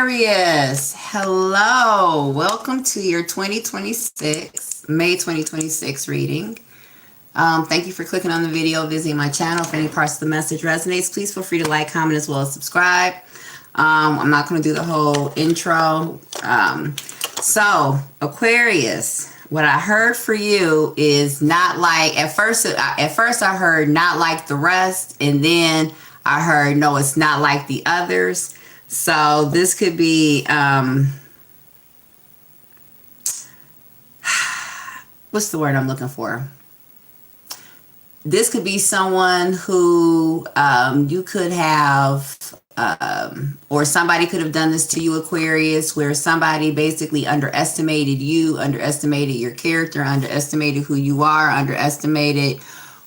Aquarius, hello. Welcome to your 2026, May 2026 reading. Thank you for clicking on the video, visiting my channel. If any parts of the message resonates, please feel free to like, comment, as well as subscribe. I'm not going to do the whole intro. So, Aquarius, what I heard for you is not like, at first I heard not like the rest, and then I heard, no, it's not like the others. So this could be, what's the word I'm looking for? This could be someone who you could have, or somebody could have done this to you, Aquarius, where somebody basically underestimated you, underestimated your character, underestimated who you are, underestimated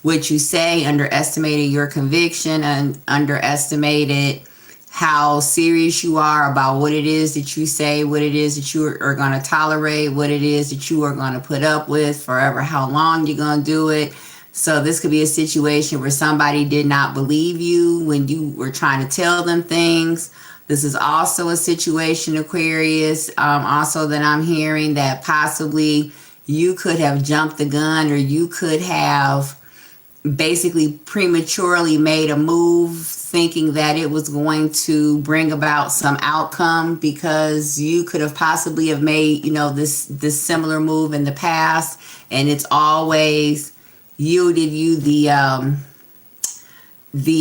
what you say, underestimated your conviction, and underestimated how serious you are about what it is that you say, what it is that you are going to tolerate, what it is that you are going to put up with forever, how long you're going to do it. So this could be a situation where somebody did not believe you when you were trying to tell them things. This is also a situation, Aquarius, also that I'm hearing that possibly you could have jumped the gun, or you could have basically prematurely made a move thinking that it was going to bring about some outcome, because you could have possibly have made, this similar move in the past, and it's always yielded you the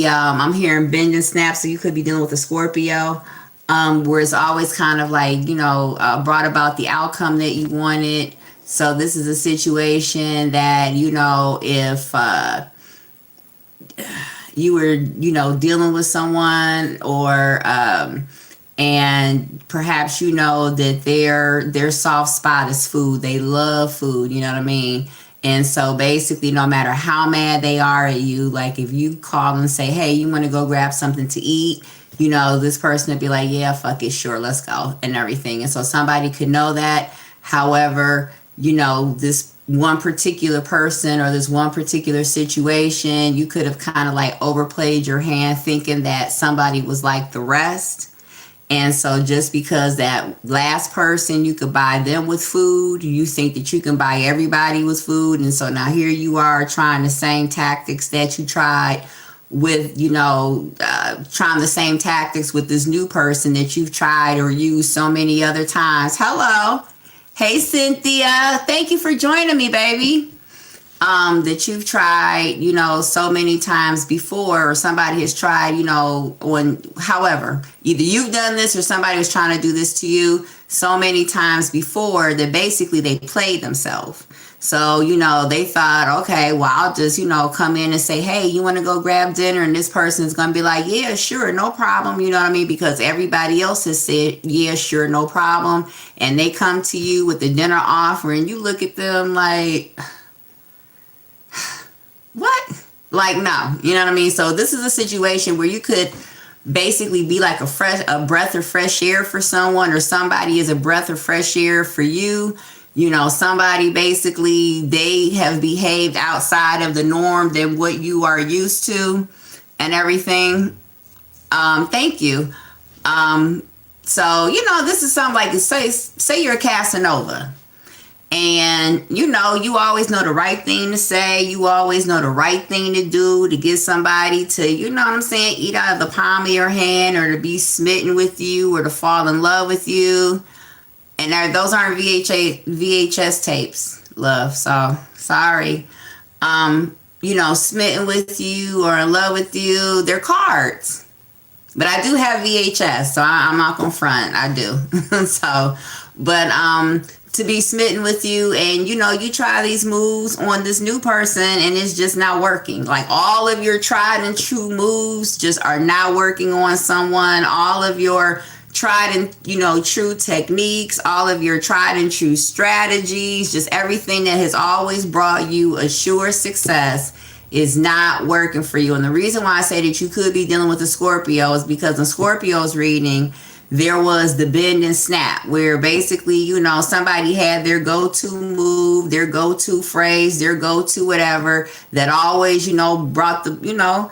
I'm hearing bend and snap. So you could be dealing with a Scorpio, where it's always kind of like, brought about the outcome that you wanted. So this is a situation that, if you were, dealing with someone, or and perhaps that their soft spot is food. They love food, you know what I mean? And so basically, no matter how mad they are at you, like if you call and say, hey, you want to go grab something to eat, this person would be like, yeah, fuck it, sure, let's go, and everything. And so somebody could know that. However, this one particular person or this one particular situation, you could have kind of like overplayed your hand, thinking that somebody was like the rest. And so just because that last person, you could buy them with food, you think that you can buy everybody with food. And so now here you are trying the same tactics that you tried with, trying the same tactics with this new person that you've tried or used so many other times. Hello. Hey, Cynthia. Thank you for joining me, baby. That you've tried, so many times before, or somebody has tried, however, either you've done this or somebody was trying to do this to you so many times before that basically they played themselves. So, they thought, okay, well, I'll just, come in and say, hey, you want to go grab dinner? And this person is going to be like, yeah, sure, no problem. You know what I mean? Because everybody else has said, yeah, sure, no problem. And they come to you with the dinner offer, and you look at them like, what? Like, no, you know what I mean? So this is a situation where you could basically be like a breath of fresh air for someone, or somebody is a breath of fresh air for you. Somebody basically, they have behaved outside of the norm than what you are used to and everything. Thank you. So, this is something like, say you're a Casanova. And, you always know the right thing to say. You always know the right thing to do to get somebody to, eat out of the palm of your hand, or to be smitten with you, or to fall in love with you. And those aren't VHS tapes, love. So, sorry. Smitten with you or in love with you, they're cards. But I do have VHS, so I'm not going to front. I do. To be smitten with you, and you try these moves on this new person, and it's just not working. Like, all of your tried and true moves just are not working on someone. All of your tried and true techniques, all of your tried and true strategies, just everything that has always brought you a sure success is not working for you. And the reason why I say that you could be dealing with a Scorpio is because in Scorpio's reading, there was the bend and snap, where basically, somebody had their go-to move, their go-to phrase, their go-to whatever that always, brought the,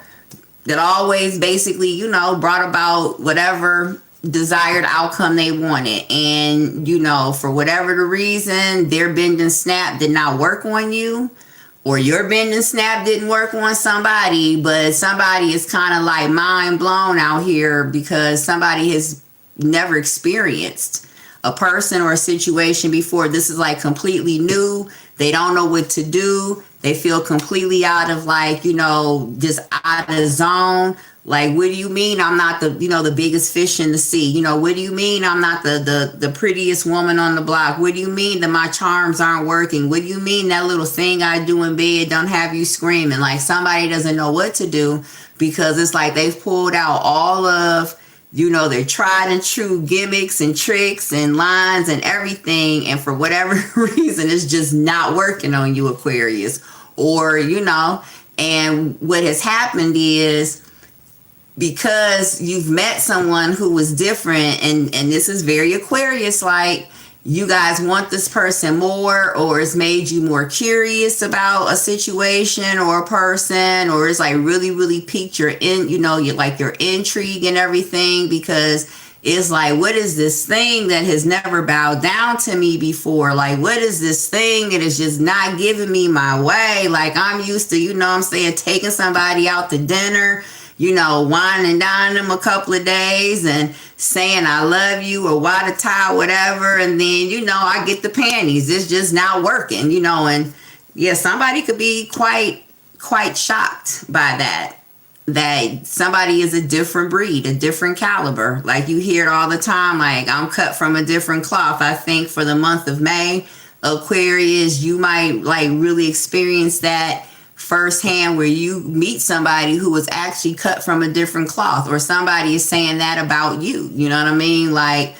that always basically, brought about whatever, desired outcome they wanted. And, you know, for whatever the reason, their bend and snap did not work on you, or your bend and snap didn't work on somebody, but somebody is kind of like mind blown out here because somebody has never experienced a person or a situation before. This is like completely new. They don't know what to do. They feel completely out of, like, you know, just out of zone. Like, what do you mean I'm not the, you know, the biggest fish in the sea? You know, what do you mean I'm not the prettiest woman on the block? What do you mean that my charms aren't working? What do you mean that little thing I do in bed don't have you screaming? Like, somebody doesn't know what to do because it's like they've pulled out all of, you know, their tried and true gimmicks and tricks and lines and everything. And for whatever reason, it's just not working on you, Aquarius. Or, you know, and what has happened is, because you've met someone who was different, and this is very Aquarius, like, you guys want this person more, or it's made you more curious about a situation or a person, or it's like really, really piqued your your intrigue and everything, because it's like, what is this thing that has never bowed down to me before? Like, what is this thing that is just not giving me my way? Like, I'm used to, you know what I'm saying, taking somebody out to dinner, you know, wine and dine them a couple of days and saying I love you or why the tie, whatever. And then, you know, I get the panties. It's just not working, you know. And yeah, somebody could be quite shocked by that somebody is a different breed, a different caliber. Like, you hear it all the time, like, I'm cut from a different cloth. I think for the month of May, Aquarius, you might like really experience that firsthand, where you meet somebody who was actually cut from a different cloth, or somebody is saying that about you. You know what I mean? Like,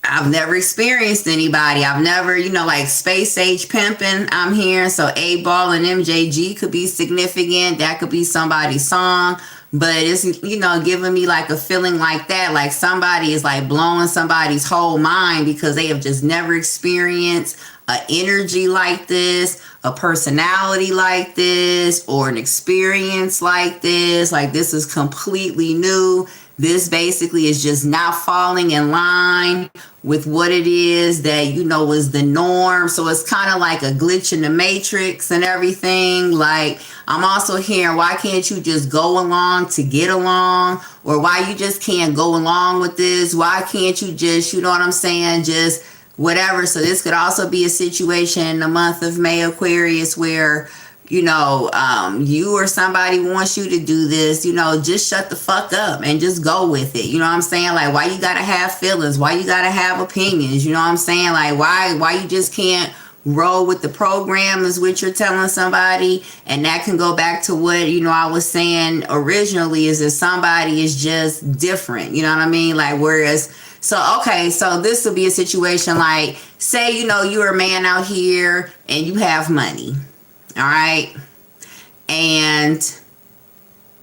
I've never experienced anybody. I've never, you know, like space age pimping, I'm hearing. So 8Ball and MJG could be significant. That could be somebody's song. But it's, you know, giving me like a feeling like that. Like, somebody is like blowing somebody's whole mind because they have just never experienced an energy like this, a personality like this, or an experience like this. Like, this is completely new. This basically is just not falling in line with what it is that, you know, is the norm. So it's kind of like a glitch in the matrix and everything. Like, I'm also hearing, why can't you just go along to get along? Or why you just can't go along with this? Why can't you just, you know what I'm saying, just whatever. So this could also be a situation in the month of May, Aquarius, where, you know, you or somebody wants you to do this, you know, just shut the fuck up and just go with it. You know what I'm saying? Like, why you gotta have feelings? Why you gotta have opinions? You know what I'm saying? Like, why you just can't roll with the program is what you're telling somebody. And that can go back to what, you know, I was saying originally, is that somebody is just different. You know what I mean? Like, whereas, so, okay, so this will be a situation like, say, you know, you're a man out here and you have money, all right? And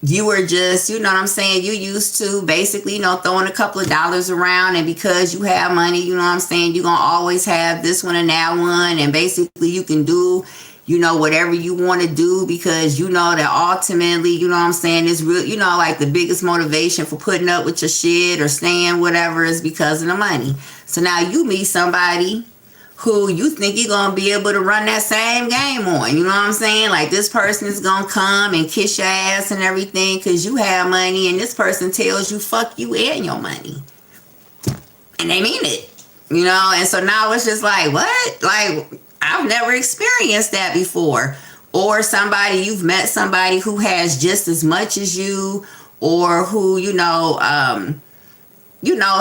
you were just, you know what I'm saying, you used to basically, you know, throwing a couple of dollars around, and because you have money, you know what I'm saying, you're going to always have this one and that one, and basically you can do, you know, whatever you want to do, because you know that ultimately, you know what I'm saying, is real, you know, like the biggest motivation for putting up with your shit or staying whatever is because of the money. So now you meet somebody who you think you're going to be able to run that same game on. You know what I'm saying? Like, this person is going to come and kiss your ass and everything because you have money, and this person tells you fuck you and your money. And they mean it. You know? And so now it's just like, what? Like, I've never experienced that before. Or somebody, you've met somebody who has just as much as you, or who,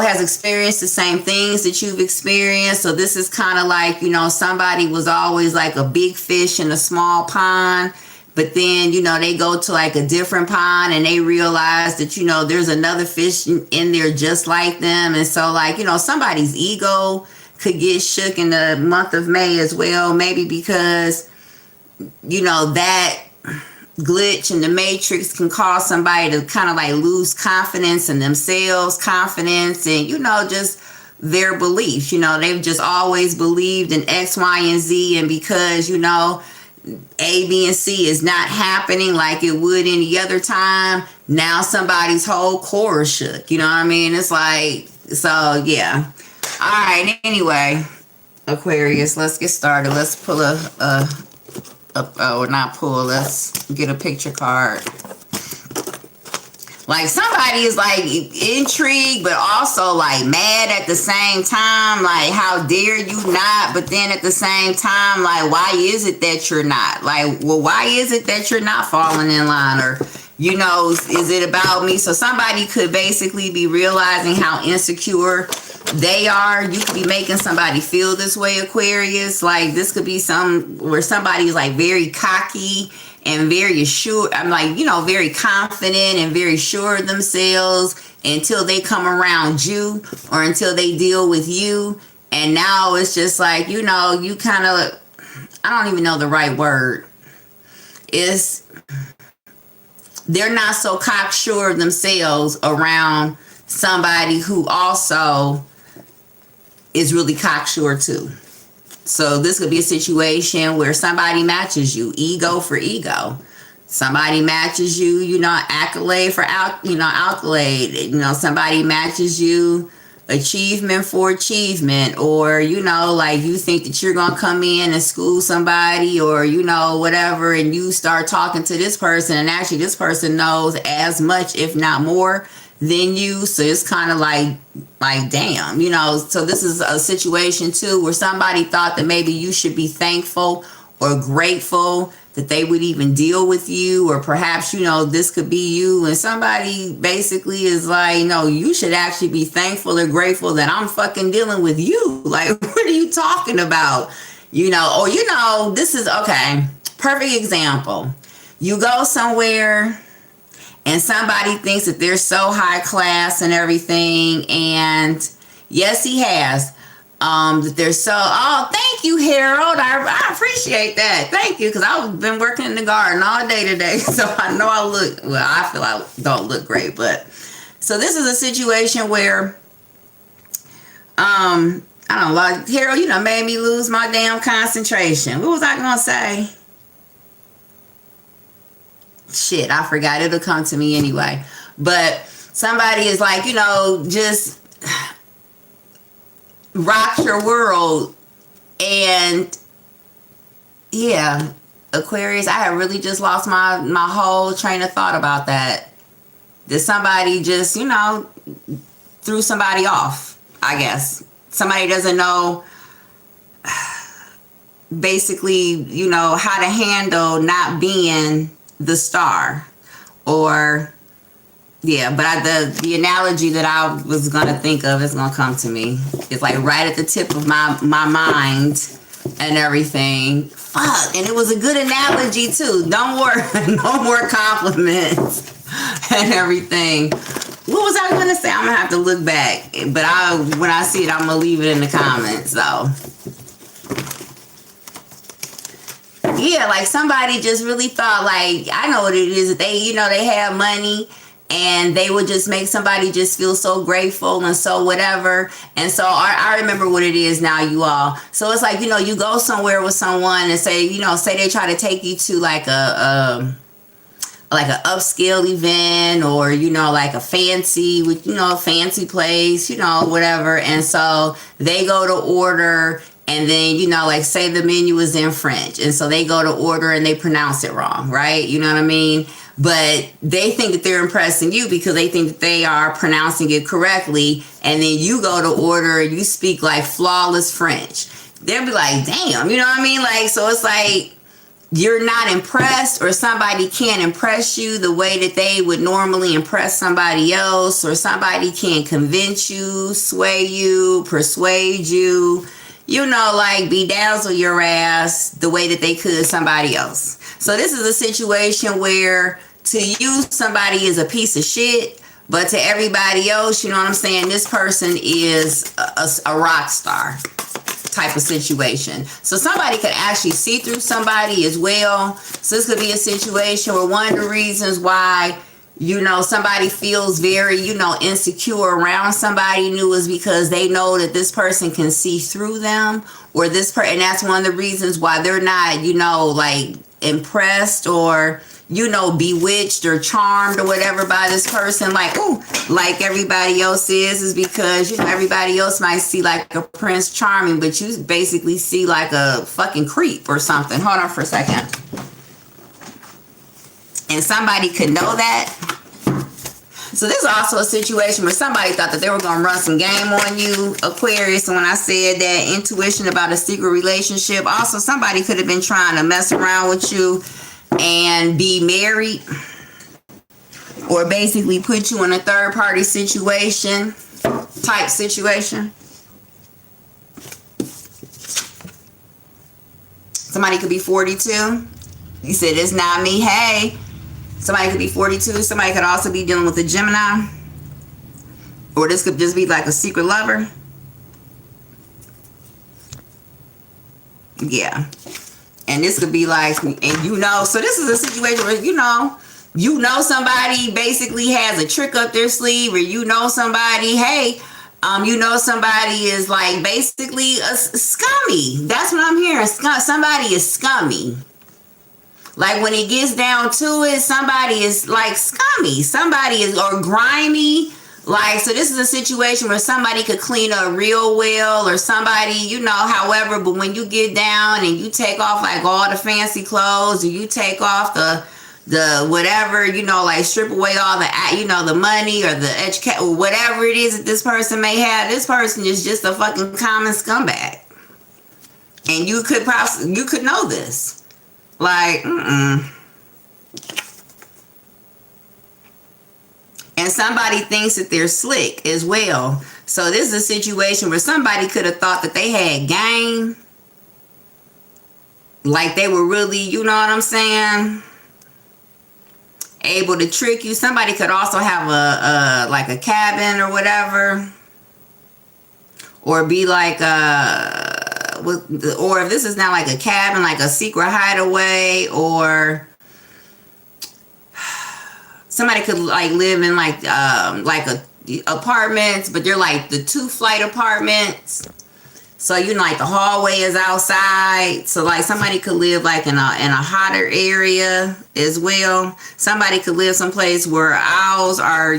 has experienced the same things that you've experienced. So this is kind of like, you know, somebody was always like a big fish in a small pond, but then, you know, they go to like a different pond and they realize that, you know, there's another fish in there just like them. And so, like, you know, somebody's ego could get shook in the month of May as well, maybe because, you know, that glitch in the matrix can cause somebody to kind of like lose confidence in themselves, confidence, and, you know, just their beliefs. You know, they've just always believed in X, Y, and Z, and because, you know, A, B, and C is not happening like it would any other time, now somebody's whole core is shook. You know what I mean? It's like, so yeah. All right. Anyway, Aquarius, let's get started. Let's pull or not pull. Let's get a picture card. Like somebody is like intrigued, but also like mad at the same time. Like, how dare you not? But then at the same time, like, why is it that you're not? Like, well, why is it that you're not falling in line? Or, you know, is it about me? So somebody could basically be realizing how insecure they are. You could be making somebody feel this way, Aquarius. Like, this could be some where somebody's like very cocky and very assured. I'm like, you know, very confident and very sure of themselves until they come around you or until they deal with you. And now it's just like, you know, you kind of, I don't even know the right word. They're not so cocksure of themselves around somebody who also is really cocksure too. So this could be a situation where somebody matches you, ego for ego. Somebody matches you, you know, accolade for accolade. You know, somebody matches you, achievement for achievement, or, you know, like you think that you're gonna come in and school somebody, or, you know, whatever, and you start talking to this person, and actually this person knows as much, if not more, than you. So it's kind of like damn, you know. So this is a situation too where somebody thought that maybe you should be thankful or grateful that they would even deal with you, or perhaps, you know, this could be you, and somebody basically is like, no, you should actually be thankful or grateful that I'm fucking dealing with you. Like, what are you talking about? You know, or, you know, this is okay. Perfect example. You go somewhere and somebody thinks that they're so high class and everything, and yes, he has. That they're so, oh, thank you, Harold. I appreciate that. Thank you, because I've been working in the garden all day today, so I know I feel I don't look great. But so this is a situation where, I don't know, like, Harold, you know, made me lose my damn concentration. What was I gonna say? Shit, I forgot. It'll come to me anyway. But somebody is like, you know, just rocks your world. And yeah, Aquarius, I have really just lost my whole train of thought about that. That somebody just, you know, threw somebody off, I guess. Somebody doesn't know basically, you know, how to handle not being the star. Or yeah, but the analogy that I was gonna think of is gonna come to me. It's like right at the tip of my mind and everything. Fuck, and it was a good analogy too. Don't worry, no more compliments and everything. What was I gonna say? I'm gonna have to look back, but when I see it, I'm gonna leave it in the comments. So yeah, like somebody just really thought, like, I know what it is, that they, you know, they have money and they would just make somebody just feel so grateful and so whatever. And so I remember what it is now, you all. So it's like, you know, you go somewhere with someone and say, you know, say they try to take you to like an upscale event, or, you know, like a fancy place, you know, whatever. And so they go to order, and then, you know, like say the menu is in French, and so they go to order and they pronounce it wrong, right? You know what I mean? But they think that they're impressing you because they think that they are pronouncing it correctly, and then you go to order and you speak like flawless French. They'll be like, damn, you know what I mean? Like, so it's like you're not impressed, or somebody can't impress you the way that they would normally impress somebody else, or somebody can't convince you, sway you, persuade you, you know, like bedazzle your ass the way that they could somebody else. So this is a situation where to you, somebody is a piece of shit, but to everybody else, you know what I'm saying, this person is a rock star type of situation. So somebody could actually see through somebody as well. So this could be a situation where one of the reasons why, you know, somebody feels very, you know, insecure around somebody new is because they know that this person can see through them, or this person, and that's one of the reasons why they're not, you know, like impressed, or, bewitched or charmed or whatever by this person, like, ooh, like everybody else is because, everybody else might see like a Prince Charming, but you basically see like a fucking creep or something. Hold on for a second. And somebody could know that. So this is also a situation where somebody thought that they were going to run some game on you, Aquarius. And when I said that intuition about a secret relationship, also somebody could have been trying to mess around with you and be married, or basically put you in a third party situation, type situation. Somebody could be 42. You said it's not me. Hey. Somebody could be 42. Somebody could also be dealing with a Gemini. Or this could just be like a secret lover. Yeah. And this could be like, and so this is a situation where, somebody basically has a trick up their sleeve, or somebody, hey, somebody is like basically a scummy. That's what I'm hearing. Somebody is scummy. Like when it gets down to it, somebody is like scummy. Somebody is, or grimy. Like, so this is a situation where somebody could clean up real well, or somebody, however, but when you get down and you take off like all the fancy clothes, or you take off the whatever, like strip away all the, the money or the education, or whatever it is that this person may have, this person is just a fucking common scumbag. And you could know this. Like, And somebody thinks that they're slick as well. So this is a situation where somebody could have thought that they had game. Like they were really, you know what I'm saying, able to trick you. Somebody could also have a cabin or whatever. Or be like or if this is not like a cabin, like a secret hideaway, or somebody could like live in like apartments, but they're like the 2-flight apartments. So like the hallway is outside. So like somebody could live like in a hotter area as well. Somebody could live someplace where owls are,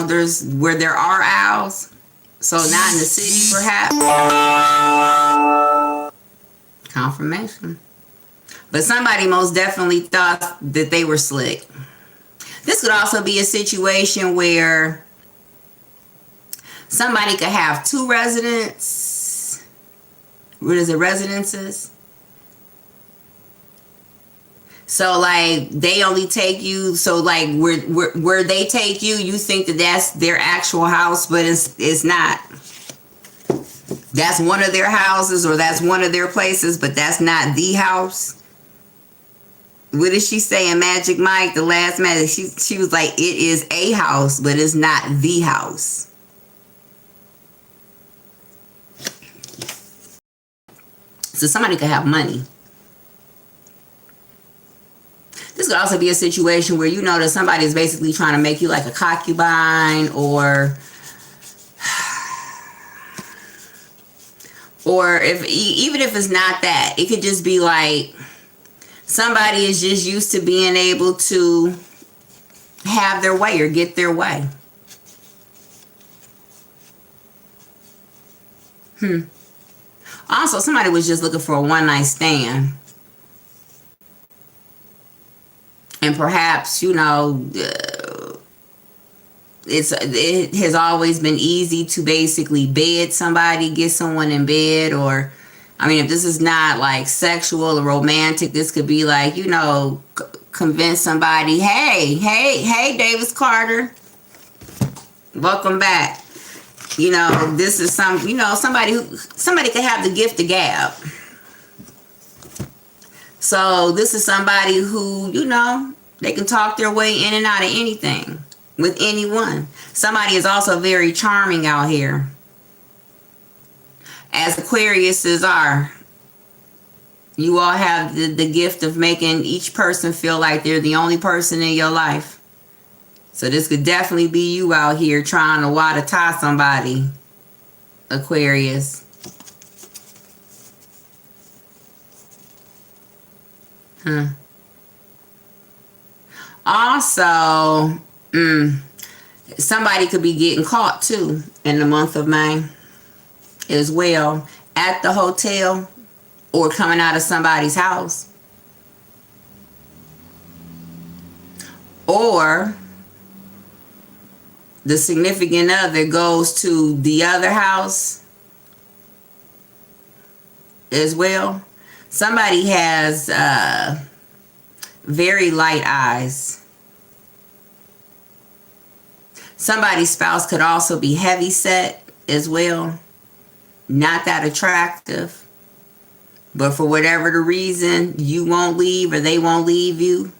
there's where there are owls. So not in the city, perhaps. Confirmation. But somebody most definitely thought that they were slick. This could also be a situation where somebody could have 2 residences. What is it? Residences. So like they only take you, so like where they take you, you think that that's their actual house, but it's not. That's one of their houses, or that's one of their places, but that's not the house. What did she say in Magic Mike, the last Magic? She was like, it is a house, but it's not the house. So somebody could have money. This could also be a situation where that somebody is basically trying to make you like a concubine, or even if it's not that, it could just be like somebody is just used to being able to have their way or get their way. Also, somebody was just looking for a one-night stand. And perhaps, it has always been easy to basically bed somebody, get someone in bed, or, if this is not like sexual or romantic, this could be like, convince somebody, hey, Davis Carter, welcome back. This is somebody could have the gift of gab. So this is somebody who, they can talk their way in and out of anything with anyone. Somebody is also very charming out here, as Aquariuses are. You all have the gift of making each person feel like they're the only person in your life. So this could definitely be you out here trying to water tie somebody, Aquarius. Also, somebody could be getting caught too in the month of May as well, at the hotel or coming out of somebody's house. Or the significant other goes to the other house as well. Somebody has very light eyes. Somebody's spouse could also be heavy set as well. Not that attractive. But for whatever the reason, you won't leave or they won't leave you.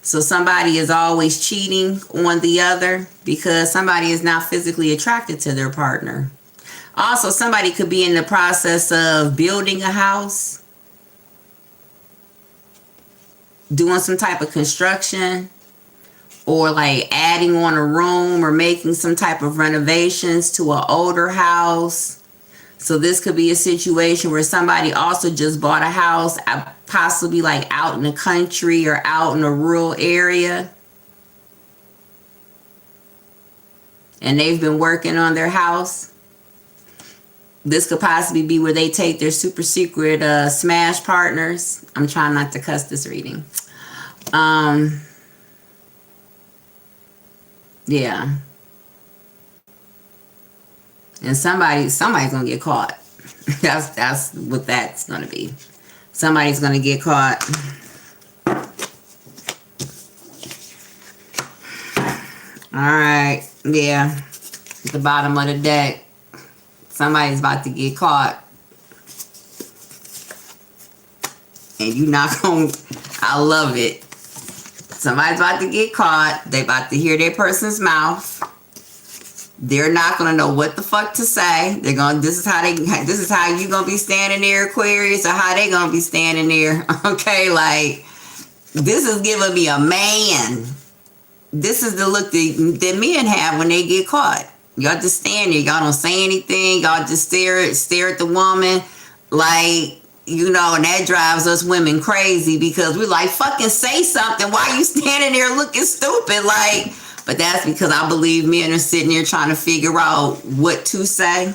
So somebody is always cheating on the other because somebody is not physically attracted to their partner. Also, somebody could be in the process of building a house, doing some type of construction, or like adding on a room or making some type of renovations to an older house. So this could be a situation where somebody also just bought a house, possibly like out in the country or out in a rural area. And they've been working on their house. This could possibly be where they take their super secret smash partners. I'm trying not to cuss this reading. Yeah. And somebody's gonna get caught. That's what that's gonna be. Somebody's gonna get caught. Alright, yeah. At the bottom of the deck. Somebody's about to get caught. And you not gonna, I love it. Somebody's about to get caught. They about to hear their person's mouth. They're not gonna know what the fuck to say. They're gonna, this is how you gonna be standing there, Aquarius, or how they gonna be standing there. Okay, like, this is giving me a man. This is the look that men have when they get caught. Y'all just stand there. Y'all don't say anything. Y'all just stare at the woman. Like, you know, and that drives us women crazy because we're like, fucking say something. Why are you standing there looking stupid? Like, but that's because I believe men are sitting there trying to figure out what to say.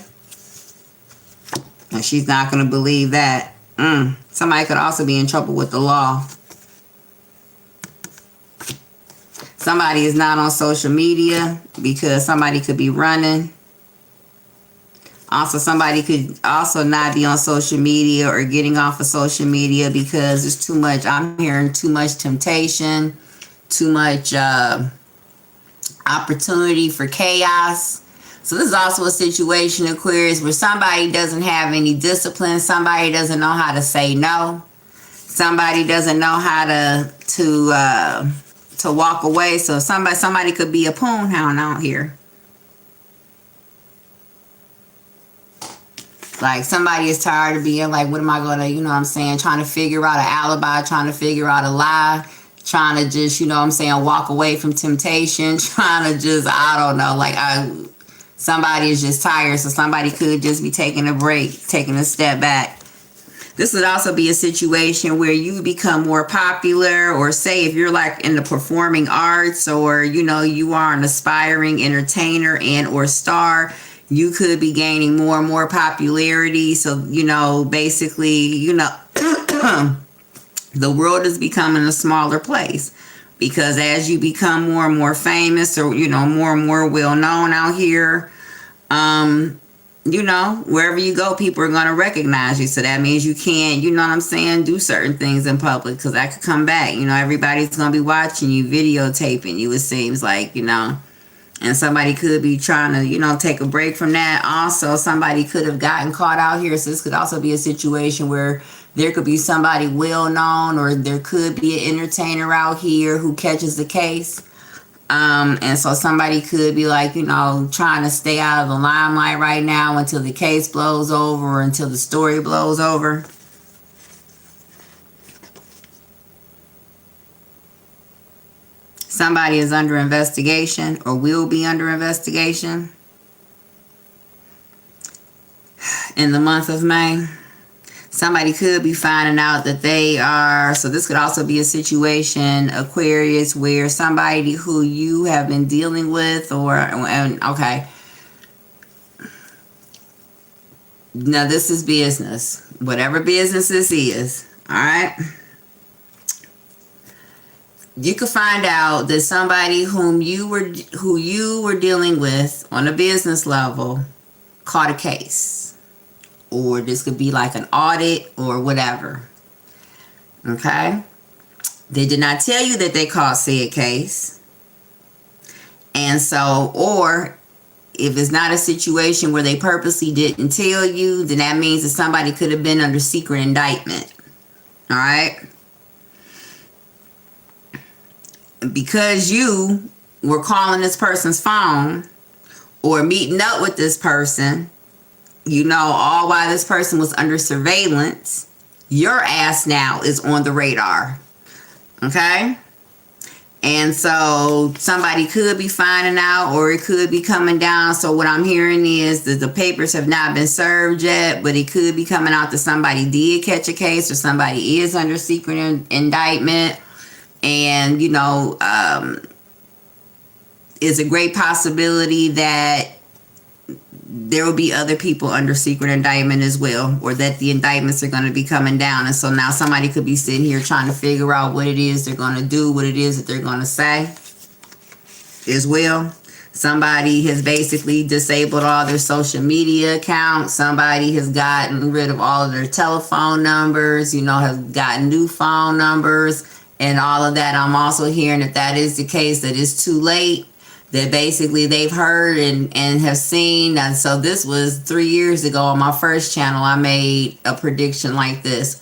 And she's not going to believe that. Somebody could also be in trouble with the law. Somebody is not on social media because somebody could be running. Also, somebody could also not be on social media or getting off of social media because there's too much, I'm hearing too much temptation, too much opportunity for chaos. So this is also a situation, Aquarius, where somebody doesn't have any discipline. Somebody doesn't know how to say no. Somebody doesn't know how to walk away. So somebody could be a poon hound out here. Like, somebody is tired of being like, what am I going to, you know what I'm saying, trying to figure out an alibi, trying to figure out a lie, trying to just, you know what I'm saying, walk away from temptation, trying to just, I don't know, like, somebody is just tired. So somebody could just be taking a break, taking a step back. This would also be a situation where you become more popular, or say if you're like in the performing arts, or, you know, you are an aspiring entertainer and or star, you could be gaining more and more popularity. So, you know, basically, you know, the world is becoming a smaller place because as you become more and more famous, or, you know, more and more well known out here, you know, wherever you go, people are going to recognize you. So that means you can't, you know what I'm saying, do certain things in public because that could come back. You know, everybody's going to be watching you, videotaping you, it seems like, you know. And somebody could be trying to, you know, take a break from that. Also, somebody could have gotten caught out here. So this could also be a situation where there could be somebody well known, or there could be an entertainer out here who catches the case. And so somebody could be like, you know, trying to stay out of the limelight right now until the case blows over, or until the story blows over. Somebody is under investigation or will be under investigation in the month of May. Somebody could be finding out that they are, so this could also be a situation, Aquarius, where somebody who you have been dealing with okay. Now this is business. Whatever business this is, all right? You could find out that somebody who you were dealing with on a business level caught a case. Or this could be like an audit or whatever. Okay? They did not tell you that they caught said case. And so, or if it's not a situation where they purposely didn't tell you, then that means that somebody could have been under secret indictment. All right? Because you were calling this person's phone or meeting up with this person, you know, all while this person was under surveillance, your ass now is on the radar. Okay? And so somebody could be finding out, or it could be coming down. So what I'm hearing is that the papers have not been served yet, but it could be coming out that somebody did catch a case or somebody is under secret indictment. And, you know, it's a great possibility that there will be other people under secret indictment as well, or that the indictments are going to be coming down. And so now somebody could be sitting here trying to figure out what it is they're going to do, what it is that they're going to say as well. Somebody has basically disabled all their social media accounts. Somebody has gotten rid of all of their telephone numbers, you know, has gotten new phone numbers and all of that. I'm also hearing that that is the case, that it's too late, that basically they've heard and have seen. And so this was 3 years ago on my first channel. I made a prediction like this,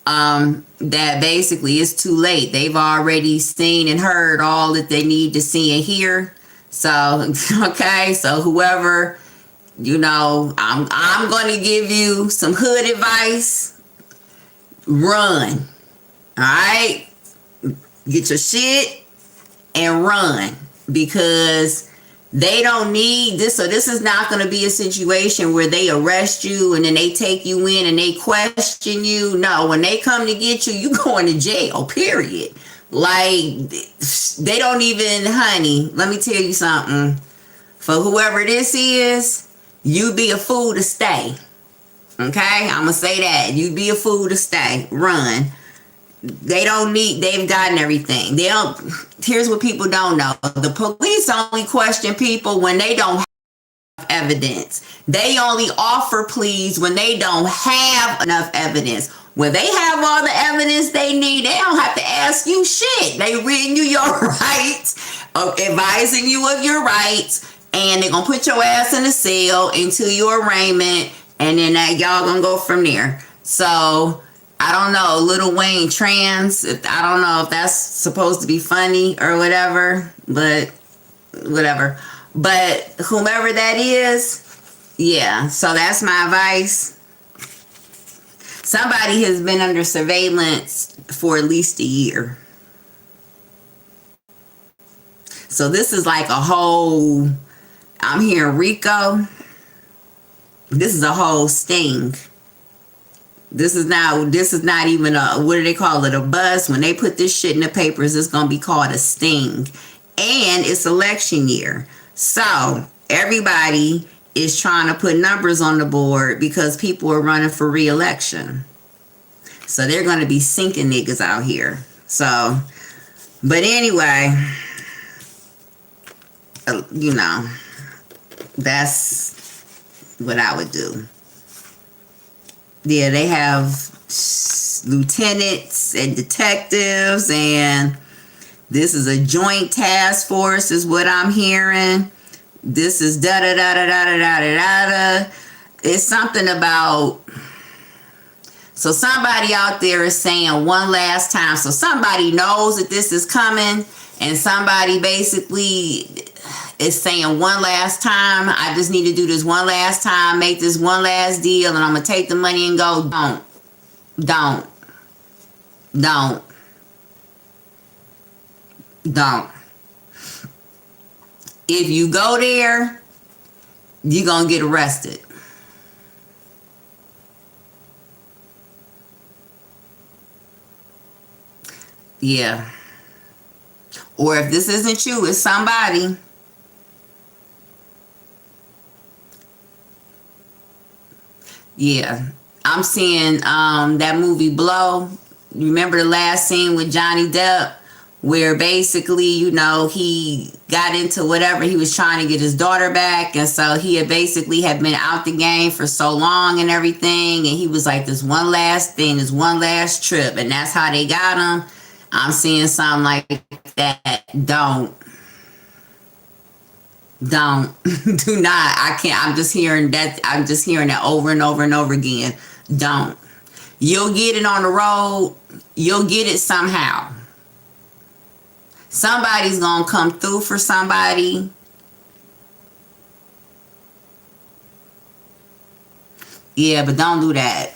that basically it's too late. They've already seen and heard all that they need to see and hear. So, okay, so whoever, you know, I'm going to give you some hood advice. Run. All right? Get your shit and run. Because they don't need this. So this is not going to be a situation where they arrest you and then they take you in and they question you. No, when they come to get you, you going to jail, period. Like, they don't even, honey, let me tell you something. For whoever this is, you be a fool to stay. Okay? I'm going to say that. You be a fool to stay. Run. They don't need, they've gotten everything. They don't, here's what people don't know. The police only question people when they don't have evidence. They only offer pleas when they don't have enough evidence. When they have all the evidence they need, they don't have to ask you shit. They reading you your rights, advising you of your rights, and they're going to put your ass in a cell until your arraignment, and then y'all going to go from there. So, I don't know, Lil Wayne trans, I don't know if that's supposed to be funny or whatever, but whatever. But whomever that is, yeah, so that's my advice. Somebody has been under surveillance for at least a year. So this is like a whole, I'm hearing Rico, this is a whole sting. This is not even a, what do they call it, a buzz. When they put this shit in the papers, it's going to be called a sting. And it's election year. So everybody is trying to put numbers on the board because people are running for re-election. So they're going to be sinking niggas out here. So, but anyway, you know, that's what I would do. Yeah, they have lieutenants and detectives, and this is a joint task force is what I'm hearing. This is da-da-da-da-da-da-da-da-da. It's something about, so somebody out there is saying one last time. So somebody knows that this is coming, and somebody basically is saying one last time, I just need to do this one last time, make this one last deal, and I'm going to take the money and go. Don't. If you go there, you're going to get arrested. Yeah. Or if this isn't you, it's somebody. Yeah. I'm seeing that movie Blow. Remember the last scene with Johnny Depp where basically, you know, he got into whatever, he was trying to get his daughter back, and so he had basically had been out the game for so long and everything, and he was like, this one last thing, this one last trip, and that's how they got him. I'm seeing something like that. Don't do not. I can't. I'm just hearing that over and over and over again. Don't. You'll get it on the road. You'll get it somehow. Somebody's gonna come through for somebody. Yeah, but don't do that.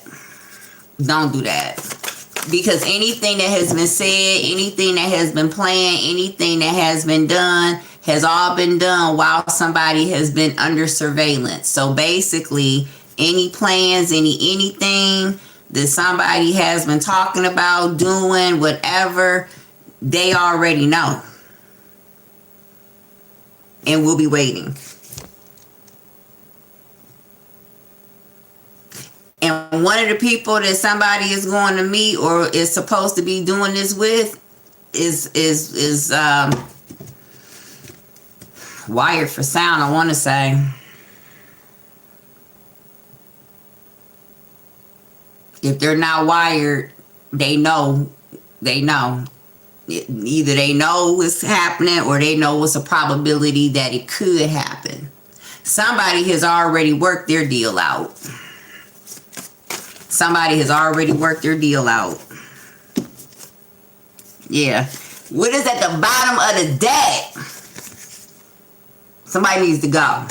Don't do that. Because anything that has been said, anything that has been planned, anything that has been done has all been done while somebody has been under surveillance. So basically, any plans, anything that somebody has been talking about, doing, whatever, they already know. And we'll be waiting. And one of the people that somebody is going to meet or is supposed to be doing this with is wired for sound, I want to say. If they're not wired, they know. Either they know what's happening or they know what's a probability that it could happen. Somebody has already worked their deal out. Somebody has already worked their deal out. Yeah. What is at the bottom of the deck? Somebody needs to go.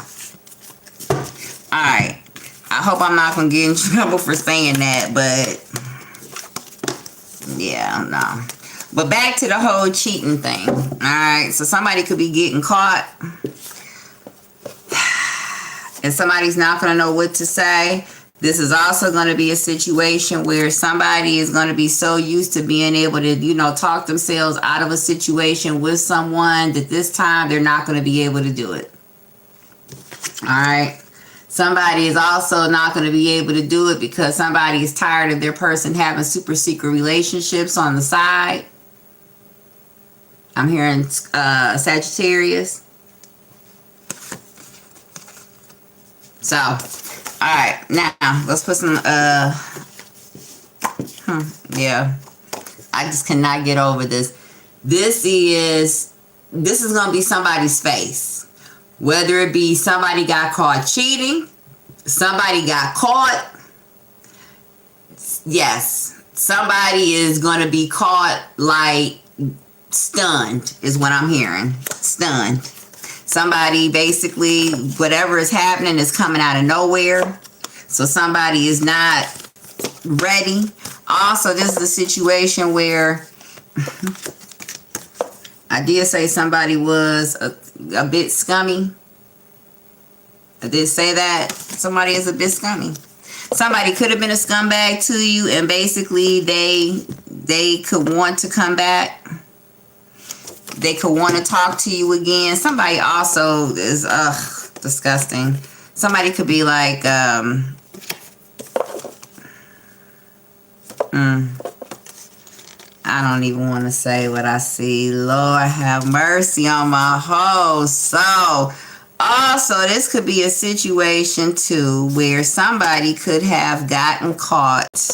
Alright. I hope I'm not going to get in trouble for saying that, but yeah, no. But back to the whole cheating thing. Alright, so somebody could be getting caught and somebody's not going to know what to say. This is also going to be a situation where somebody is going to be so used to being able to, you know, talk themselves out of a situation with someone that this time they're not going to be able to do it. All right. Somebody is also not going to be able to do it because somebody is tired of their person having super secret relationships on the side. I'm hearing Sagittarius. So, all right, now let's put some, yeah, I just cannot get over this. This is going to be somebody's face. Whether it be somebody got caught cheating, somebody got caught. Yes, somebody is going to be caught like stunned is what I'm hearing. Stunned. Somebody basically, whatever is happening is coming out of nowhere. So somebody is not ready. Also, this is a situation where I did say somebody was a bit scummy. I did say that. Somebody is a bit scummy. Somebody could have been a scumbag to you and basically they could want to come back. They could want to talk to you again. Somebody also is disgusting. Somebody could be like I don't even want to say what I see. Lord have mercy on my whole soul. Also, this could be a situation too where somebody could have gotten caught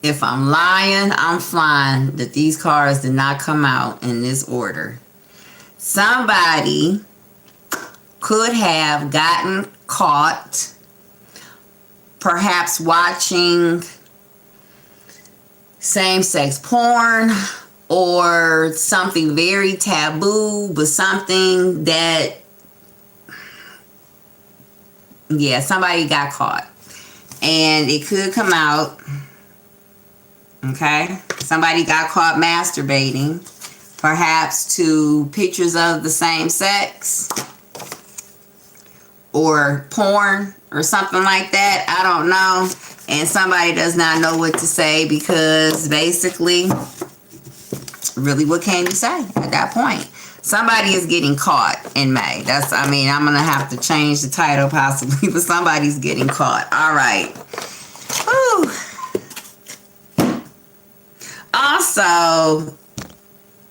if I'm lying, I'm flying that these cards did not come out in this order. Somebody could have gotten caught perhaps watching same-sex porn or something very taboo, but something that, yeah, somebody got caught. And it could come out, okay? Somebody got caught masturbating, perhaps to pictures of the same sex or porn or something like that. I don't know. And somebody does not know what to say because basically, really, what can you say at that point? Somebody is getting caught in May. I'm going to have to change the title possibly, but somebody's getting caught. All right. Whew. Also,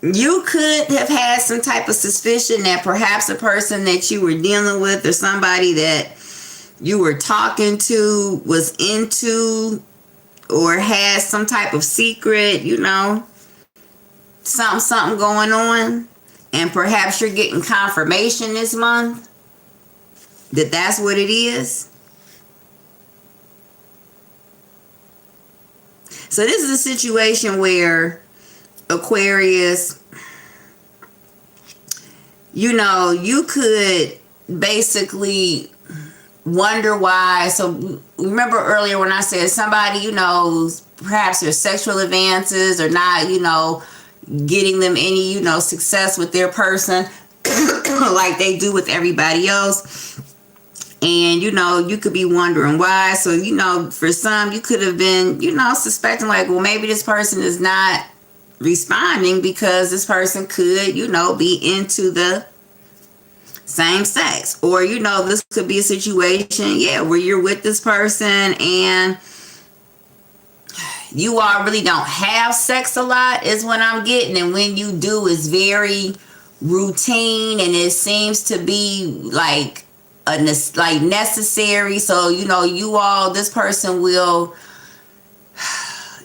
you could have had some type of suspicion that perhaps a person that you were dealing with or somebody that you were talking to was into or had some type of secret, something going on. And perhaps you're getting confirmation this month that that's what it is. So this is a situation where Aquarius, you could basically wonder why. So remember earlier when I said somebody, perhaps their sexual advances or not, getting them any, success with their person like they do with everybody else. And, you could be wondering why. So, for some, you could have been, suspecting like, well, maybe this person is not responding because this person could, be into the same sex. Or, this could be a situation, where you're with this person and you all really don't have sex a lot is what I'm getting. And when you do, it's very routine and it seems to be like necessary. So, this person will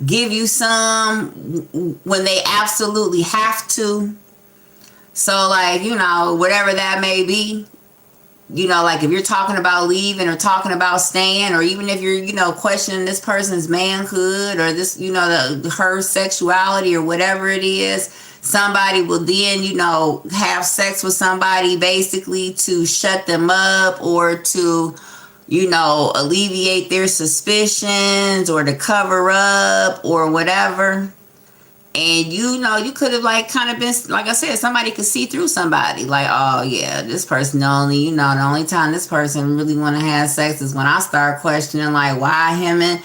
give you some when they absolutely have to. So, whatever that may be, like if you're talking about leaving or talking about staying, or even if you're, questioning this person's manhood or this, her sexuality or whatever it is, somebody will then, have sex with somebody basically to shut them up or to, alleviate their suspicions or to cover up or whatever. And, you could have kind of been, like I said, somebody could see through somebody. Like, oh, yeah, this person the only time this person really want to have sex is when I start questioning, like, why him and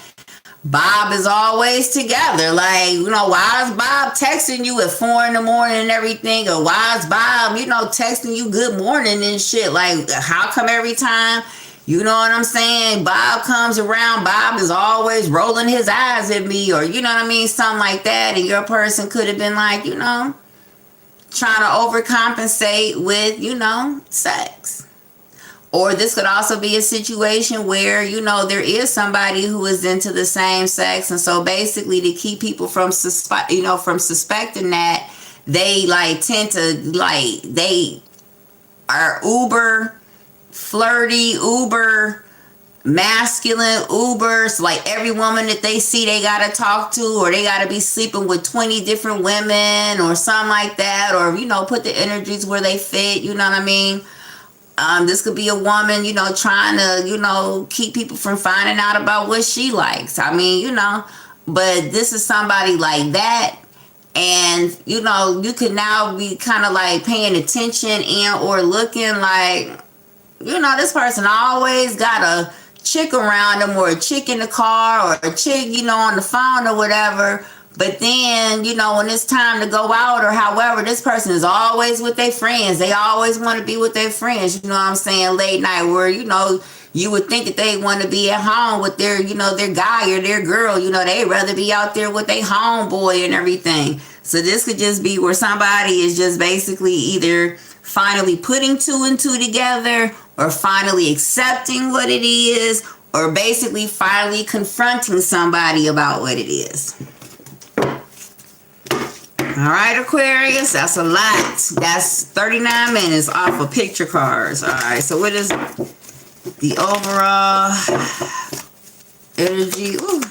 Bob is always together. Like, why is Bob texting you at 4 a.m. and everything? Or why is Bob, texting you good morning and shit? Like, how come every time, you know what I'm saying, Bob comes around, Bob is always rolling his eyes at me, or something like that. And your person could have been like, trying to overcompensate with, sex. Or this could also be a situation where, there is somebody who is into the same sex. And so basically to keep people from suspecting that, they tend to they are uber flirty, uber masculine, ubers. Like every woman that they see, they gotta talk to, or they gotta be sleeping with 20 different women or something like that, or put the energies where they fit. You know what I mean? This could be a woman, trying to, keep people from finding out about what she likes. But this is somebody like that. And, you could now be kind of paying attention and or looking like, this person always got a chick around them or a chick in the car or a chick, on the phone or whatever. But then, when it's time to go out or however, this person is always with their friends. They always want to be with their friends, you know what I'm saying, late night where, you would think that they want to be at home with their, their guy or their girl. They'd rather be out there with their homeboy and everything. So this could just be where somebody is just basically either finally putting 2 and 2 together or finally accepting what it is or basically finally confronting somebody about what it is. All right, Aquarius, that's a lot. That's 39 minutes off of picture cards. All right, so what is the overall energy? Ooh.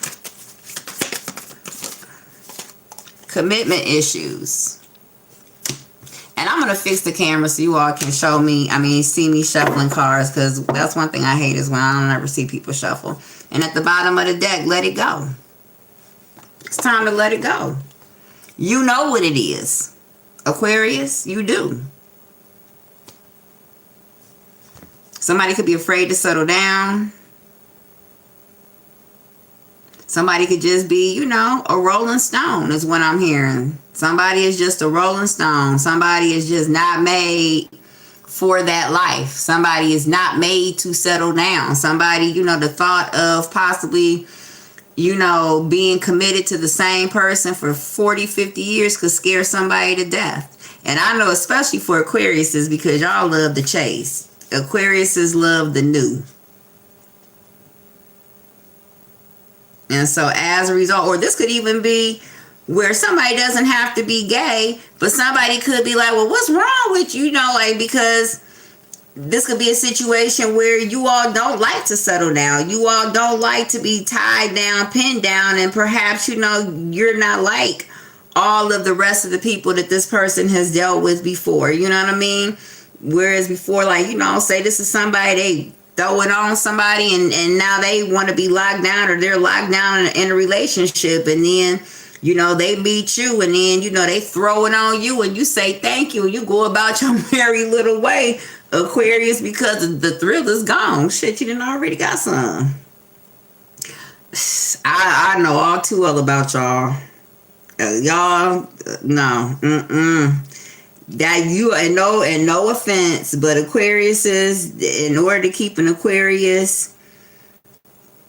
Commitment issues. And I'm going to fix the camera so you all can see me shuffling cards, because that's one thing I hate is when I don't ever see people shuffle. And at the bottom of the deck, let it go. It's time to let it go. You know what it is. Aquarius, you do. Somebody could be afraid to settle down. Somebody could just be, a rolling stone is what I'm hearing. Somebody is just a rolling stone. Somebody is just not made for that life. Somebody is not made to settle down. Somebody, the thought of possibly, being committed to the same person for 40, 50 years could scare somebody to death. And I know especially for Aquariuses, because y'all love the chase. Aquariuses love the new. And so as a result, or this could even be where somebody doesn't have to be gay, but somebody could be like, well, what's wrong with you? Because this could be a situation where you all don't like to settle down. You all don't like to be tied down, pinned down, and perhaps, you're not like all of the rest of the people that this person has dealt with before. You know what I mean? Whereas before, like, say this is somebody, they throw it on somebody and now they want to be locked down, or they're locked down in a relationship, and then they meet you, and then they throw it on you, and you say thank you, and you go about your merry little way, Aquarius, because the thrill is gone. Shit, you done already got some. I know all too well about y'all. Y'all, no, that you, and no offense, but Aquarius is, in order to keep an Aquarius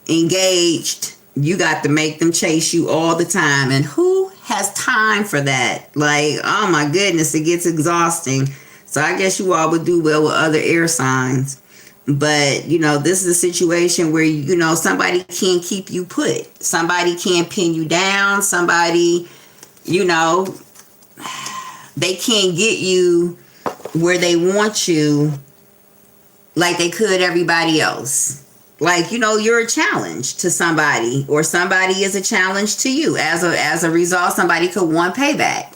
engaged, you got to make them chase you all the time. And who has time for that? Like, oh my goodness, it gets exhausting. So I guess you all would do well with other air signs. But, this is a situation where, somebody can't keep you put. Somebody can't pin you down. Somebody, they can't get you where they want you like they could everybody else. Like, you're a challenge to somebody, or somebody is a challenge to you. As a result, somebody could want payback.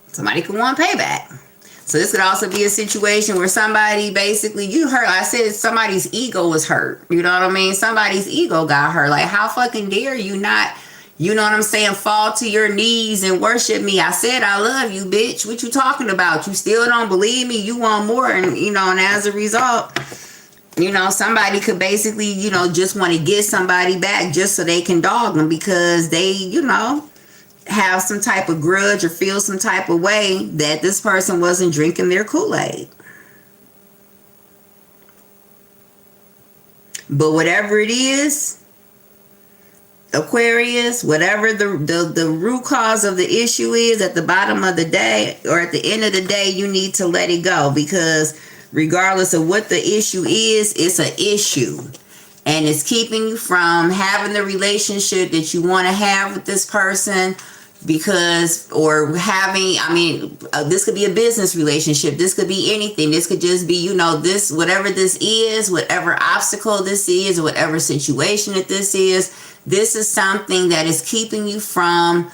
Somebody could want payback. So this could also be a situation where somebody basically, I said somebody's ego was hurt. You know what I mean? Somebody's ego got hurt. Like, how fucking dare you not, you know what I'm saying, fall to your knees and worship me? I said I love you, bitch. What you talking about? You still don't believe me? You want more? And, and as a result, somebody could basically, just want to get somebody back just so they can dog them, because they, have some type of grudge or feel some type of way that this person wasn't drinking their Kool-Aid. But whatever it is, Aquarius, whatever the root cause of the issue is, at the bottom of the day, or at the end of the day, you need to let it go, because regardless of what the issue is, it's an issue. And it's keeping you from having the relationship that you want to have with this person, because, or having, this could be a business relationship. This could be anything. This could just be, this, whatever this is, whatever obstacle this is, or whatever situation that this is something that is keeping you from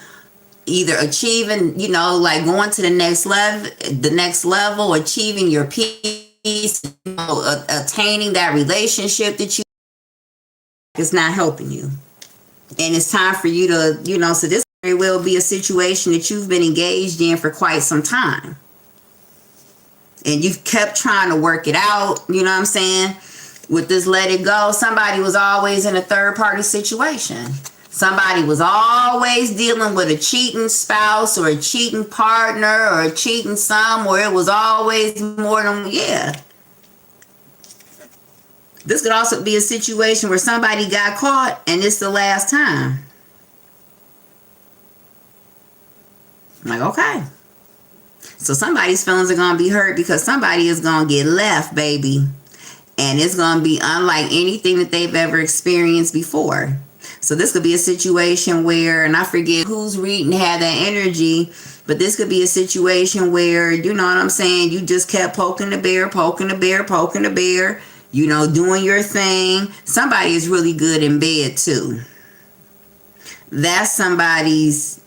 either achieving, like going to the next level, achieving your peace, attaining that relationship that you, it's not helping you. And it's time for you to, so this very well be a situation that you've been engaged in for quite some time. And you've kept trying to work it out, you know what I'm saying? With this let it go, somebody was always in a third party situation. Somebody was always dealing with a cheating spouse, or a cheating partner, or a cheating son, or it was always more than, This could also be a situation where somebody got caught and it's the last time. I'm like, okay. So somebody's feelings are going to be hurt, because somebody is going to get left, baby. And it's going to be unlike anything that they've ever experienced before. So this could be a situation where, and I forget who's reading had that energy, but this could be a situation where, you know what I'm saying, you just kept poking the bear, doing your thing. Somebody is really good in bed too. That's somebody's,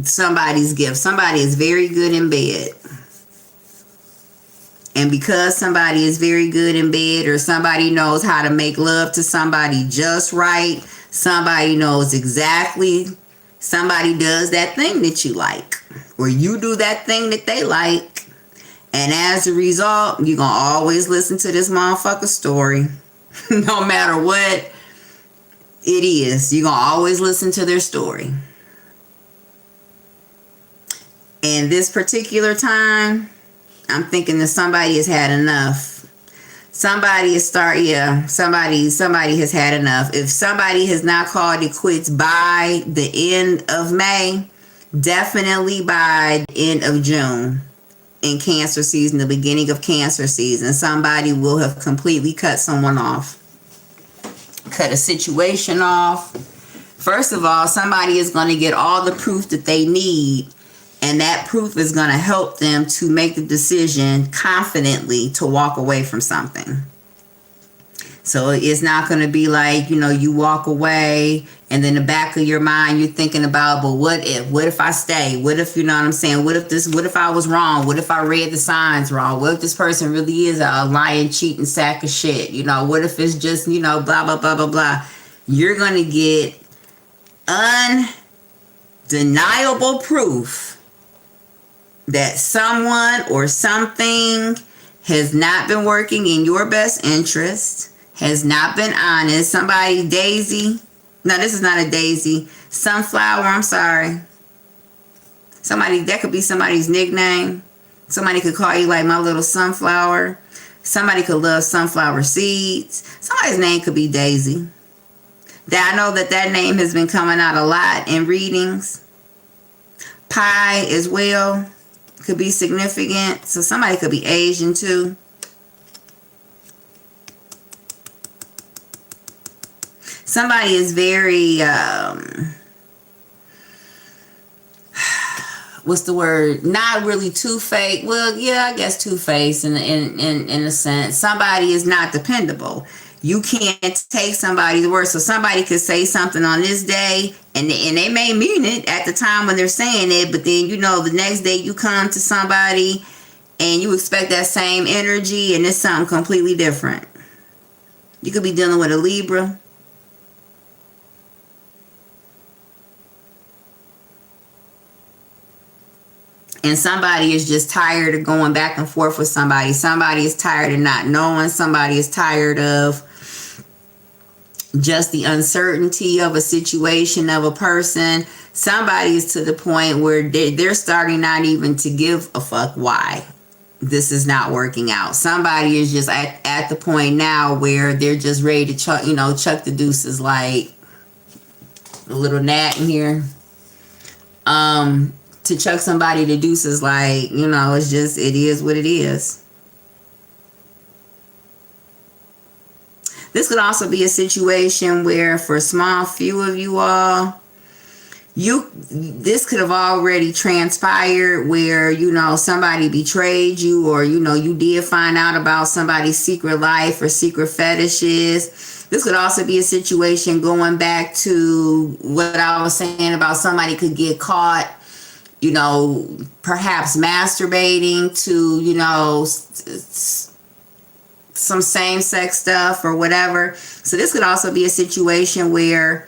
somebody's gift. Somebody is very good in bed. And because somebody is very good in bed, or somebody knows how to make love to somebody just right, somebody knows exactly, somebody does that thing that you like, or you do that thing that they like, And as a result, you're going to always listen to this motherfucker story. No matter what it is, you're going to always listen to their story. And this particular time, I'm thinking that somebody has had enough. Somebody has had enough. If somebody has not called it quits by the end of May, definitely by the end of June, in Cancer season, the beginning of Cancer season, somebody will have completely cut someone off. Cut a situation off. First of all, somebody is going to get all the proof that they need, and that proof is going to help them to make the decision confidently to walk away from something. So it's not going to be like, you walk away and then the back of your mind, you're thinking about, but what if I stay? What if, what if I was wrong? What if I read the signs wrong? What if this person really is a lying, cheating sack of shit? What if it's just, blah, blah, blah, blah, blah. You're going to get undeniable proof that someone or something has not been working in your best interest, has not been honest. Somebody, Daisy. No, this is not a daisy. Sunflower, I'm sorry. Somebody, that could be somebody's nickname. Somebody could call you like my little sunflower. Somebody could love sunflower seeds. Somebody's name could be Daisy. I know that name has been coming out a lot in readings. Pie as well could be significant. So somebody could be Asian too. Somebody is very, what's the word? Not really two-faced. Well, yeah, I guess two-faced in a sense. Somebody is not dependable. You can't take somebody's word. So somebody could say something on this day, and they may mean it at the time when they're saying it, but then, the next day you come to somebody and you expect that same energy, and it's something completely different. You could be dealing with a Libra. And somebody is just tired of going back and forth with somebody. Somebody is tired of not knowing. Somebody is tired of just the uncertainty of a situation, of a person. Somebody is to the point where they're starting not even to give a fuck why this is not working out. Somebody is just at the point now where they're just ready to chuck the deuces, like a little gnat in here. To chuck somebody to deuces, like, it's just, it is what it is. This could also be a situation where, for a small few of you all, this could have already transpired where, somebody betrayed you, or, you did find out about somebody's secret life or secret fetishes. This could also be a situation going back to what I was saying about somebody could get caught, perhaps masturbating to, some same-sex stuff or whatever. So this could also be a situation where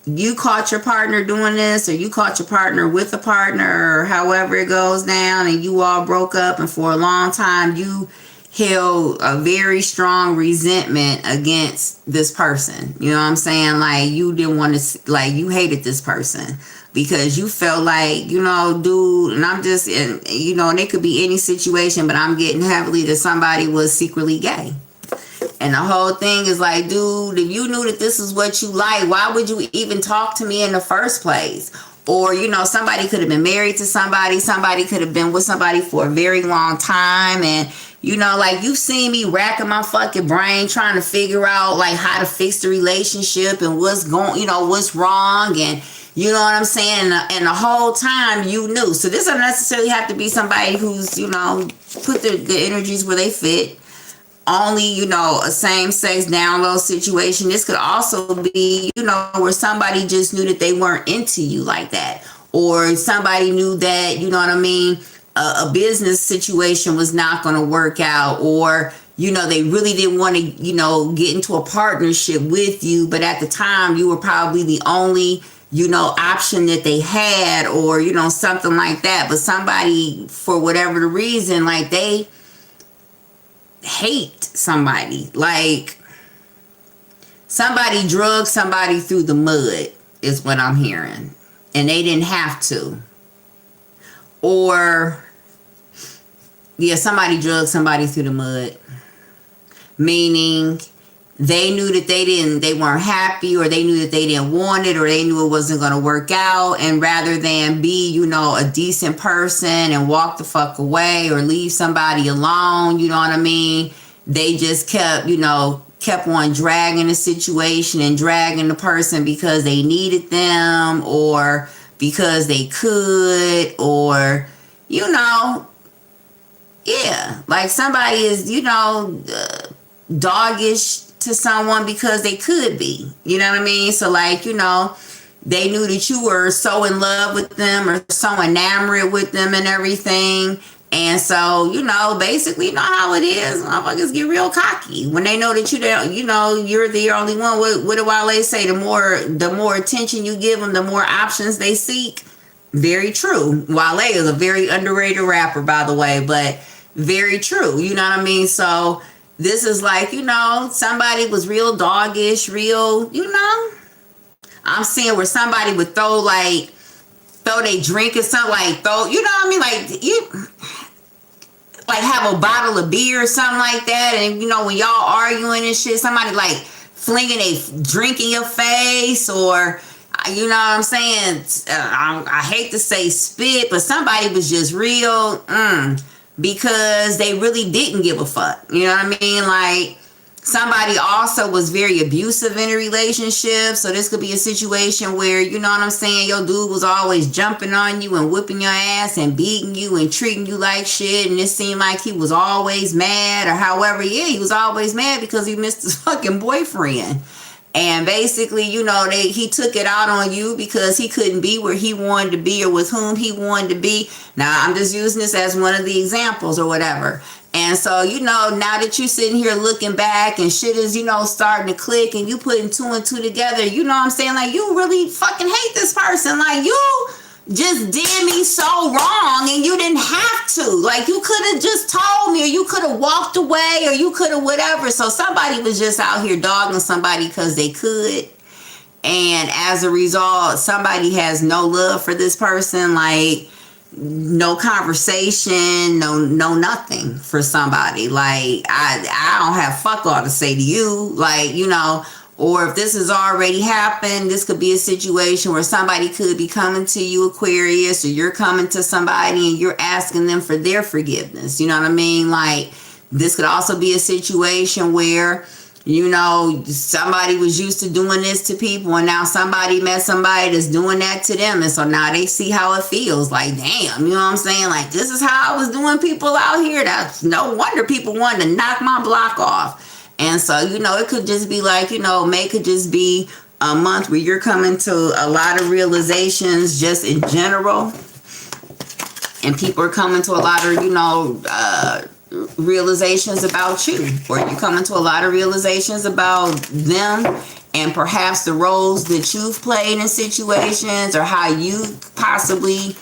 you caught your partner doing this, or you caught your partner with a partner, or however it goes down, and you all broke up, and for a long time you held a very strong resentment against this person. You know what I'm saying? Like, you didn't want to, like, you hated this person because you felt like, dude, and I'm just, and it could be any situation, but I'm getting heavily that somebody was secretly gay. And the whole thing is like, dude, if you knew that this is what you like, why would you even talk to me in the first place? Or, somebody could have been married to somebody. Somebody could have been with somebody for a very long time. And, like, you've seen me racking my fucking brain trying to figure out, like, how to fix the relationship and what's going, what's wrong. And, you know what I'm saying? And the whole time you knew. So this doesn't necessarily have to be somebody who's, put the energies where they fit. Only, a same-sex download situation. This could also be, where somebody just knew that they weren't into you like that. Or somebody knew that, a business situation was not going to work out. Or, they really didn't want to, get into a partnership with you. But at the time, you were probably the only, option that they had, or, something like that. But somebody, for whatever the reason, like, they hate somebody. Like, somebody drugged somebody through the mud, is what I'm hearing. And they didn't have to. Or, yeah, somebody drugged somebody through the mud. Meaning, they knew that they weren't happy, or they knew that they didn't want it, or they knew it wasn't going to work out. And rather than be, a decent person and walk the fuck away or leave somebody alone, you know what I mean? They just kept on dragging the situation and dragging the person because they needed them, or because they could, or, yeah, like somebody is, doggish to someone because they could be, you know what I mean? So like, they knew that you were so in love with them or so enamored with them and everything. And so, basically, how it is. Motherfuckers get real cocky when they know that you don't, you're the only one. What do Wale say? The more attention you give them, the more options they seek. Very true. Wale is a very underrated rapper, by the way, but very true. You know what I mean? So this is like, somebody was real doggish, real, I'm seeing where somebody would throw they drink or something, like throw, you know what I mean? Like, you like have a bottle of beer or something like that. And, when y'all arguing and shit, somebody like flinging a drink in your face, or, you know what I'm saying? I hate to say spit, but somebody was just real, because they really didn't give a fuck. You know what I mean? Like, somebody also was very abusive in a relationship. So this could be a situation where, you know what I'm saying, your dude was always jumping on you and whipping your ass and beating you and treating you like shit. And it seemed like he was always mad, or however, yeah, he was always mad because he missed his fucking boyfriend. And basically, he took it out on you because he couldn't be where he wanted to be or with whom he wanted to be. Now, I'm just using this as one of the examples or whatever. And so, now that you're sitting here looking back and shit is, starting to click and you putting two and two together, you know what I'm saying? Like, you really fucking hate this person. Like, you just did me so wrong and you didn't have to. Like, you could have just told me, or you could have walked away, or you could have whatever. So somebody was just out here dogging somebody because they could. And as a result, somebody has no love for this person. Like, no conversation, no nothing for somebody. Like, I don't have fuck all to say to you. Like, or if this has already happened, this could be a situation where somebody could be coming to you, Aquarius, or you're coming to somebody and you're asking them for their forgiveness. You know what I mean? Like, this could also be a situation where, somebody was used to doing this to people, and now somebody met somebody that's doing that to them. And so now they see how it feels. Like, damn, you know what I'm saying? Like, this is how I was doing people out here. That's no wonder people wanted to knock my block off. And so, it could just be like, May could just be a month where you're coming to a lot of realizations just in general. And people are coming to a lot of, realizations about you. Or you're coming to a lot of realizations about them, and perhaps the roles that you've played in situations, or how you possibly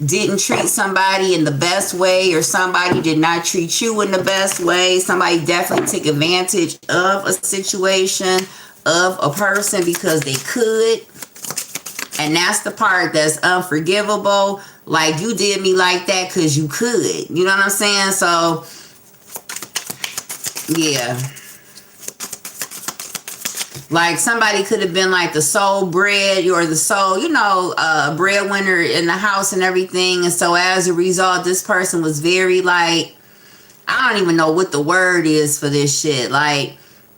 didn't treat somebody in the best way, or somebody did not treat you in the best way. Somebody definitely took advantage of a situation, of a person, because they could. And that's the part that's unforgivable. Like, you did me like that because you could. You know what I'm saying? So, yeah. Like, somebody could have been like the sole bread, or the sole, breadwinner in the house and everything. And so as a result, this person was very like, I don't even know what the word is for this shit. Like,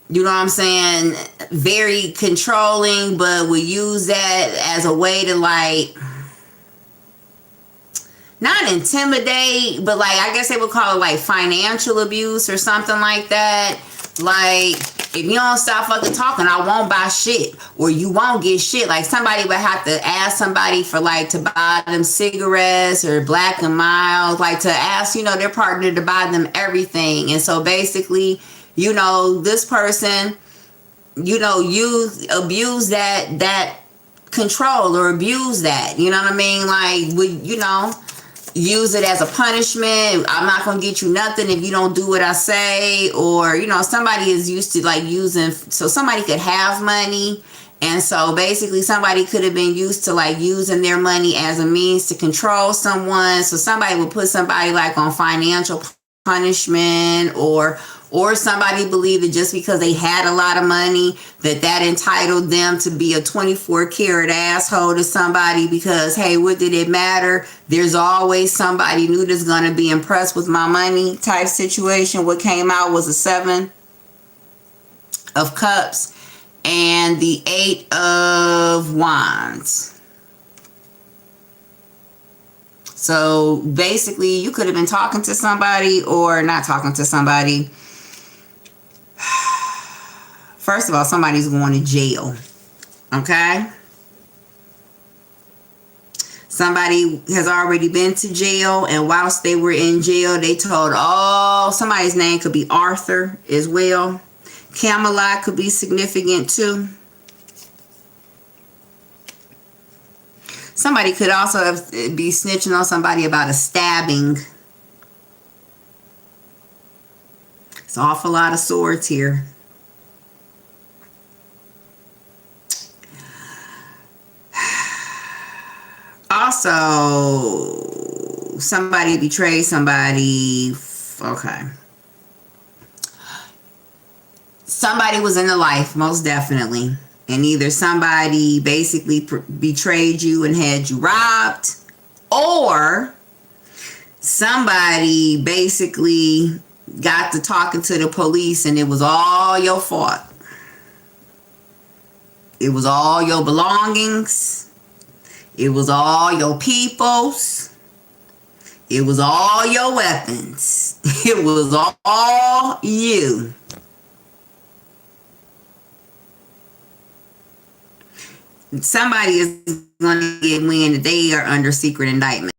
you know what I'm saying? Very controlling, but would use that as a way to, like, not intimidate, but like, I guess they would call it like financial abuse or something like that. Like, if you don't stop fucking talking, I won't buy shit, or you won't get shit. Like, somebody would have to ask somebody for, like, to buy them cigarettes or Black and Mild, like, to ask, their partner to buy them everything. And so basically, this person, you abuse that control or abuse that. You know what I mean? Like, use it as a punishment. I'm not going to get you nothing if you don't do what I say. Or, somebody is used to like using, so somebody could have money. And so basically somebody could have been used to like using their money as a means to control someone. So somebody would put somebody like on financial punishment, or somebody believed that just because they had a lot of money that entitled them to be a 24 karat asshole to somebody because, hey, what did it matter? There's always somebody new that's going to be impressed with my money type situation. What came out was a 7 of Cups and the 8 of Wands. So basically you could have been talking to somebody or not talking to somebody. First of all, somebody's going to jail. Okay? Somebody has already been to jail, and whilst they were in jail, they told, somebody's name could be Arthur as well. Camelot could be significant too. Somebody could also be snitching on somebody about a stabbing. It's an awful lot of swords here. Also, somebody betrayed somebody. Okay. Somebody was in the life, most definitely. And either somebody basically betrayed you and had you robbed, or somebody basically got to talking to the police and it was all your fault. It was all your belongings. It was all your peoples. It was all your weapons. It was all you. Somebody is going to get wind that they are under secret indictment.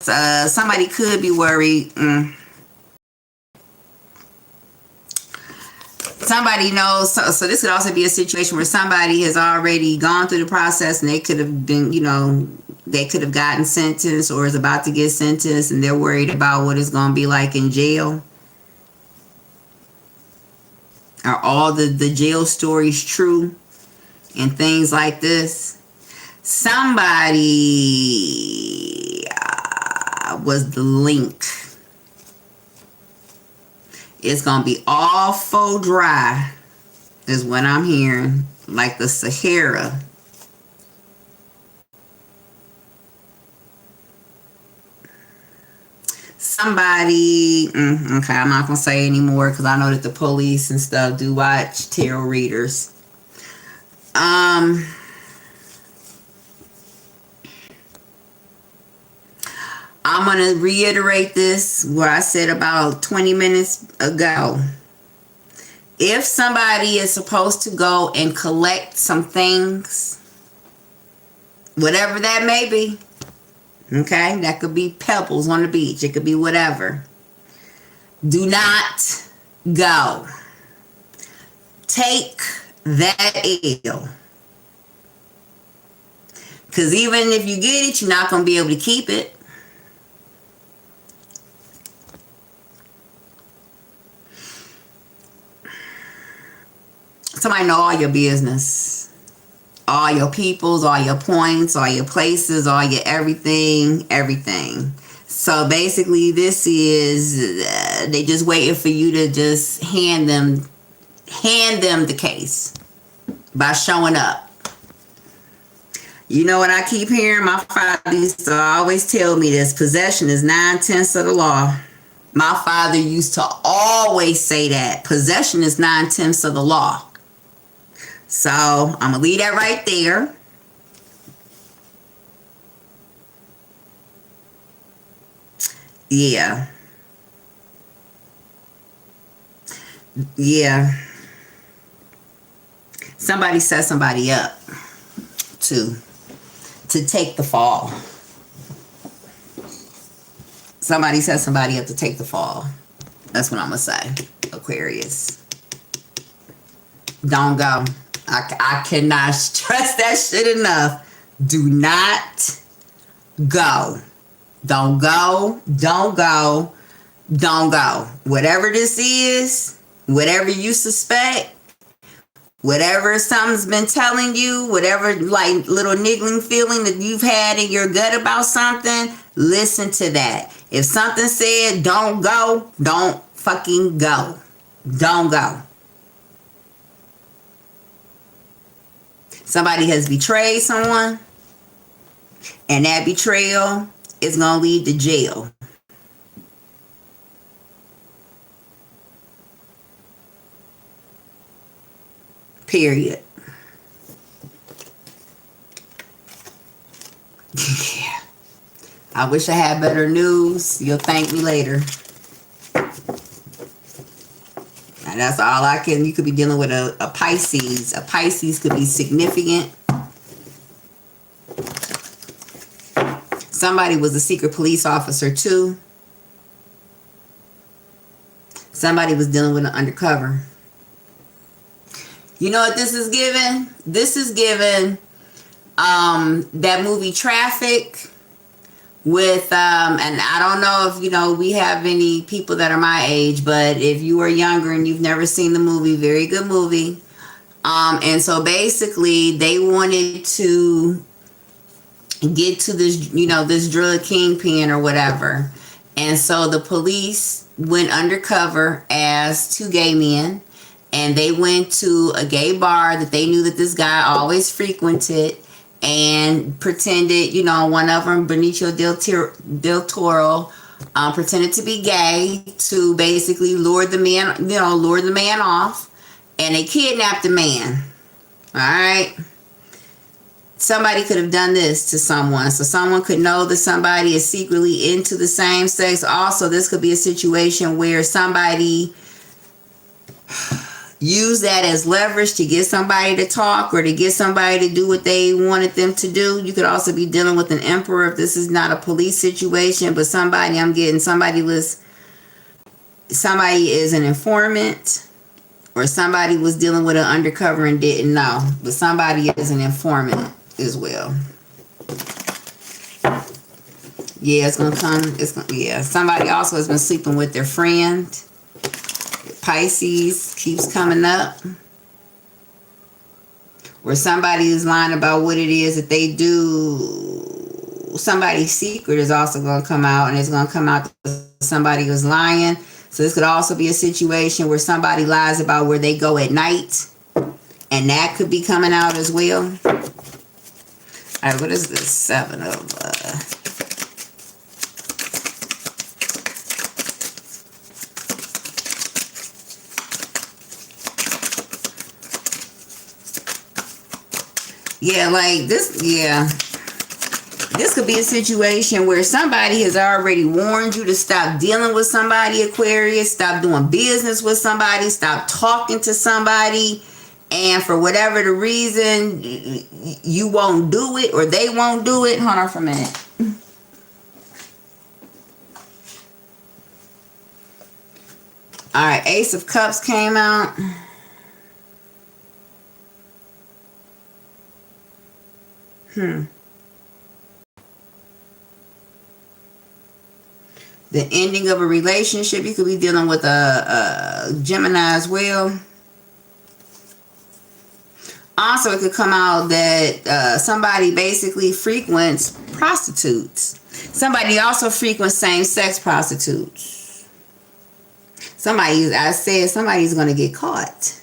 Somebody could be worried. Somebody knows. So this could also be a situation where somebody has already gone through the process and they could have been, they could have gotten sentenced or is about to get sentenced, and they're worried about what it's going to be like in jail. Are all the jail stories true and things like this? Somebody was the link. It's going to be awful dry is what I'm hearing, like the Sahara. Somebody, okay, I'm not going to say anymore because I know that the police and stuff do watch tarot readers. I'm going to reiterate this, what I said about 20 minutes ago. If somebody is supposed to go and collect some things, whatever that may be, okay, that could be pebbles on the beach, it could be whatever. Do not go. Take that L. Because even if you get it, you're not going to be able to keep it. Somebody know all your business, all your peoples, all your points, all your places, all your everything. So basically this is, they just waiting for you to just hand them the case by showing up. You know what I keep hearing? My father used to always tell me this: possession is 9/10 of the law. My father used to always say that. Possession is 9/10 of the law. So I'm going to leave that right there. Yeah. Somebody set somebody up to take the fall. Somebody set somebody up to take the fall. That's what I'm going to say, Aquarius. Don't go. I cannot stress that shit enough. Do not go. Don't go. Don't go. Don't go. Whatever this is, whatever you suspect, whatever something's been telling you, whatever like little niggling feeling that you've had in your gut about something, listen to that. If something said don't go, don't fucking go. Don't go. Somebody has betrayed someone, and that betrayal is going to lead to jail. Period. Yeah. I wish I had better news. You'll thank me later. And that's all I can. You could be dealing with a Pisces. A Pisces could be significant. Somebody was a secret police officer too. Somebody was dealing with an undercover. You know what this is giving? This is giving that movie Traffic with and I don't know if we have any people that are my age, but if you are younger and you've never seen the movie, very good movie. And so basically they wanted to get to this, this drug kingpin or whatever. And so the police went undercover as two gay men. And they went to a gay bar that they knew that this guy always frequented and pretended, one of them, Benicio del Toro, pretended to be gay to basically lure the man off. And they kidnapped the man. All right. Somebody could have done this to someone. So someone could know that somebody is secretly into the same sex. Also, this could be a situation where somebody use that as leverage to get somebody to talk or to get somebody to do what they wanted them to do. You could also be dealing with an emperor if this is not a police situation, but somebody is an informant, or somebody was dealing with an undercover and didn't know, but somebody is an informant as well. Yeah, somebody also has been sleeping with their friend. Pisces keeps coming up. Where somebody is lying about what it is that they do. Somebody's secret is also going to come out, and it's going to come out that somebody was lying. So this could also be a situation where somebody lies about where they go at night, and that could be coming out as well. All right, what is this? 7 of... Yeah, like this, this could be a situation where somebody has already warned you to stop dealing with somebody, Aquarius, stop doing business with somebody, stop talking to somebody, and for whatever the reason, you won't do it or they won't do it. Hold on for a minute. All right, Ace of Cups came out. The ending of a relationship. You could be dealing with a Gemini as well. Also, it could come out that somebody basically frequents prostitutes. Somebody also frequents same-sex prostitutes. Somebody's going to get caught.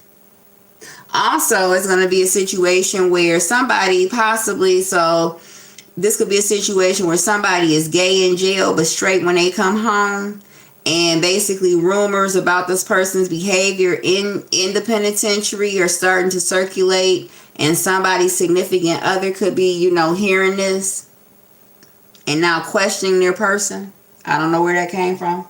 Also, it's going to be a situation where somebody possibly, so this could be a situation where somebody is gay in jail but straight when they come home, and basically rumors about this person's behavior in the penitentiary are starting to circulate, and somebody's significant other could be, hearing this and now questioning their person. I don't know where that came from.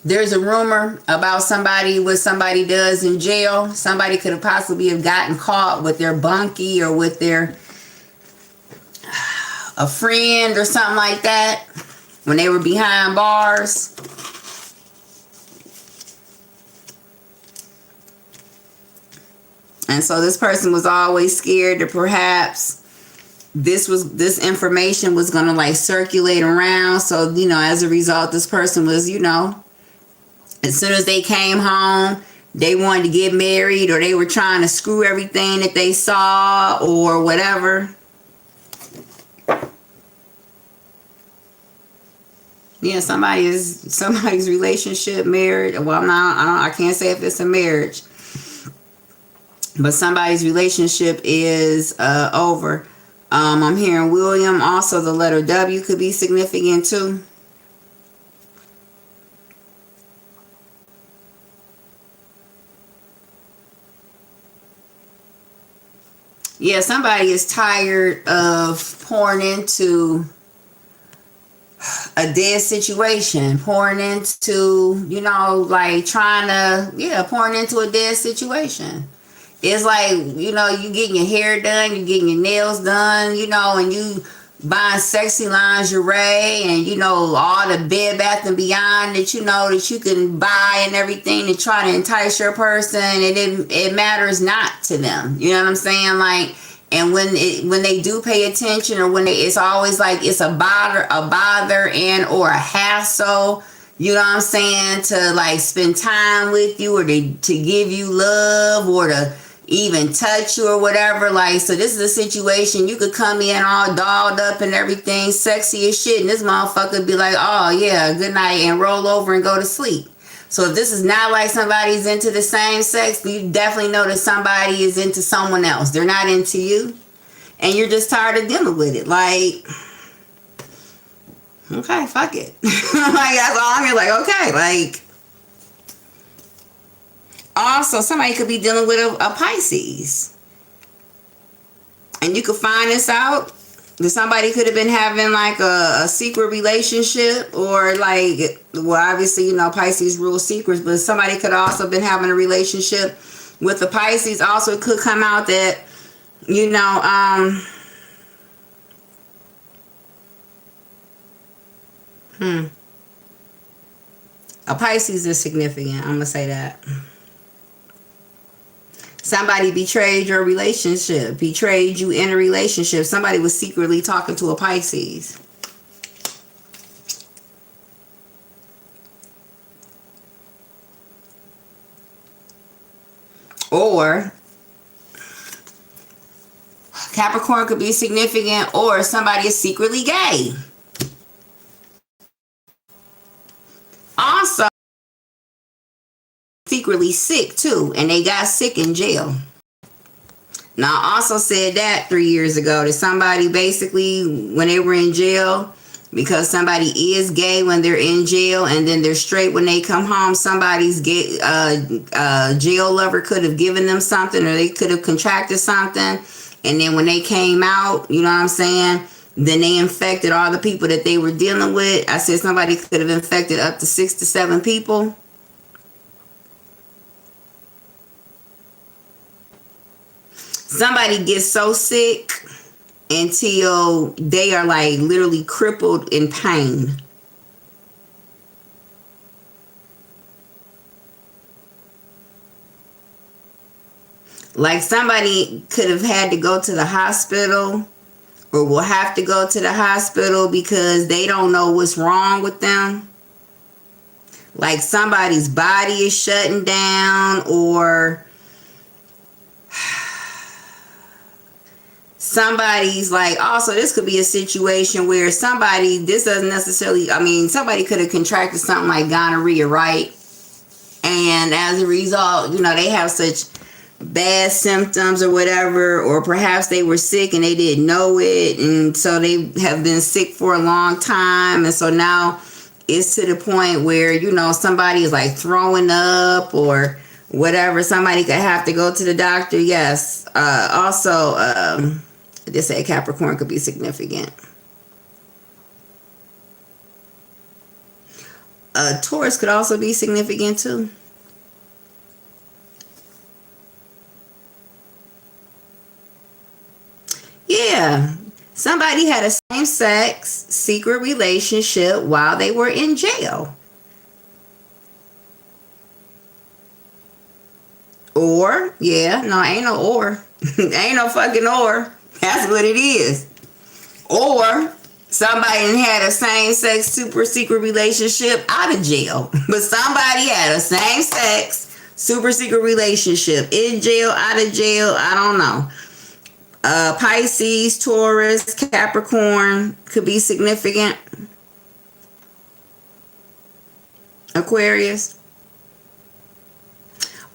There's a rumor about what somebody does in jail. Somebody could have possibly have gotten caught with their bunkie or with a friend or something like that when they were behind bars. And so this person was always scared that perhaps this information was going to like circulate around. So, as a result, this person was, as soon as they came home, they wanted to get married, or they were trying to screw everything that they saw or whatever. Yeah, somebody's relationship, married. Well, I can't say if it's a marriage, but somebody's relationship is over. I'm hearing William. Also, the letter W could be significant too. Yeah, somebody is tired of pouring into a dead situation, pouring into, like pouring into a dead situation. It's like, you getting your hair done, you getting your nails done, and you buying sexy lingerie and, all the Bed Bath and Beyond that that you can buy and everything to try to entice your person, and it matters not to them. You know what I'm saying? Like, and when they do pay attention, or it's always like it's a bother and or a hassle, you know what I'm saying, to like spend time with you, or to give you love, or to even touch you or whatever. Like, so this is a situation you could come in all dolled up and everything, sexy as shit, and this motherfucker be like, oh yeah, good night, and roll over and go to sleep. So if this is not like somebody's into the same sex, you definitely know that somebody is into someone else. They're not into you, and you're just tired of dealing with it. Like, okay, fuck it. Like, that's all I'm here. Like, okay, like. Also, somebody could be dealing with a Pisces, and you could find this out that somebody could have been having like a secret relationship, or like, well, obviously, Pisces rule secrets, but somebody could also been having a relationship with the Pisces. Also, it could come out that, a Pisces is significant. I'm gonna say that. Somebody betrayed your relationship, betrayed you in a relationship. Somebody was secretly talking to a Pisces. Or Capricorn could be significant, or somebody is secretly gay. Also, secretly sick too, and they got sick in jail. Now, I also said that 3 years ago, that somebody basically, when they were in jail, because somebody is gay when they're in jail, and then they're straight when they come home, somebody's gay, jail lover could have given them something, or they could have contracted something, and then when they came out, you know what I'm saying, then they infected all the people that they were dealing with. I said somebody could have infected up to 6 to 7 people. Somebody gets so sick until they are like literally crippled in pain. Like, somebody could have had to go to the hospital, or will have to go to the hospital because they don't know what's wrong with them. Like, somebody's body is shutting down, or somebody's like, also this could be a situation where this doesn't necessarily, somebody could have contracted something like gonorrhea, right? And as a result, they have such bad symptoms or whatever, or perhaps they were sick and they didn't know it, and so they have been sick for a long time, and so now it's to the point where, somebody is like throwing up or whatever. Somebody could have to go to the doctor. Yes. Also, I just said Capricorn could be significant. Taurus could also be significant too. Yeah. Somebody had a same-sex secret relationship while they were in jail. Or, yeah, no, ain't no or. Ain't no fucking or. That's what it is. Or somebody had a same-sex super secret relationship out of jail. But somebody had a same-sex super secret relationship in jail, out of jail, I don't know. Pisces, Taurus, Capricorn could be significant. Aquarius.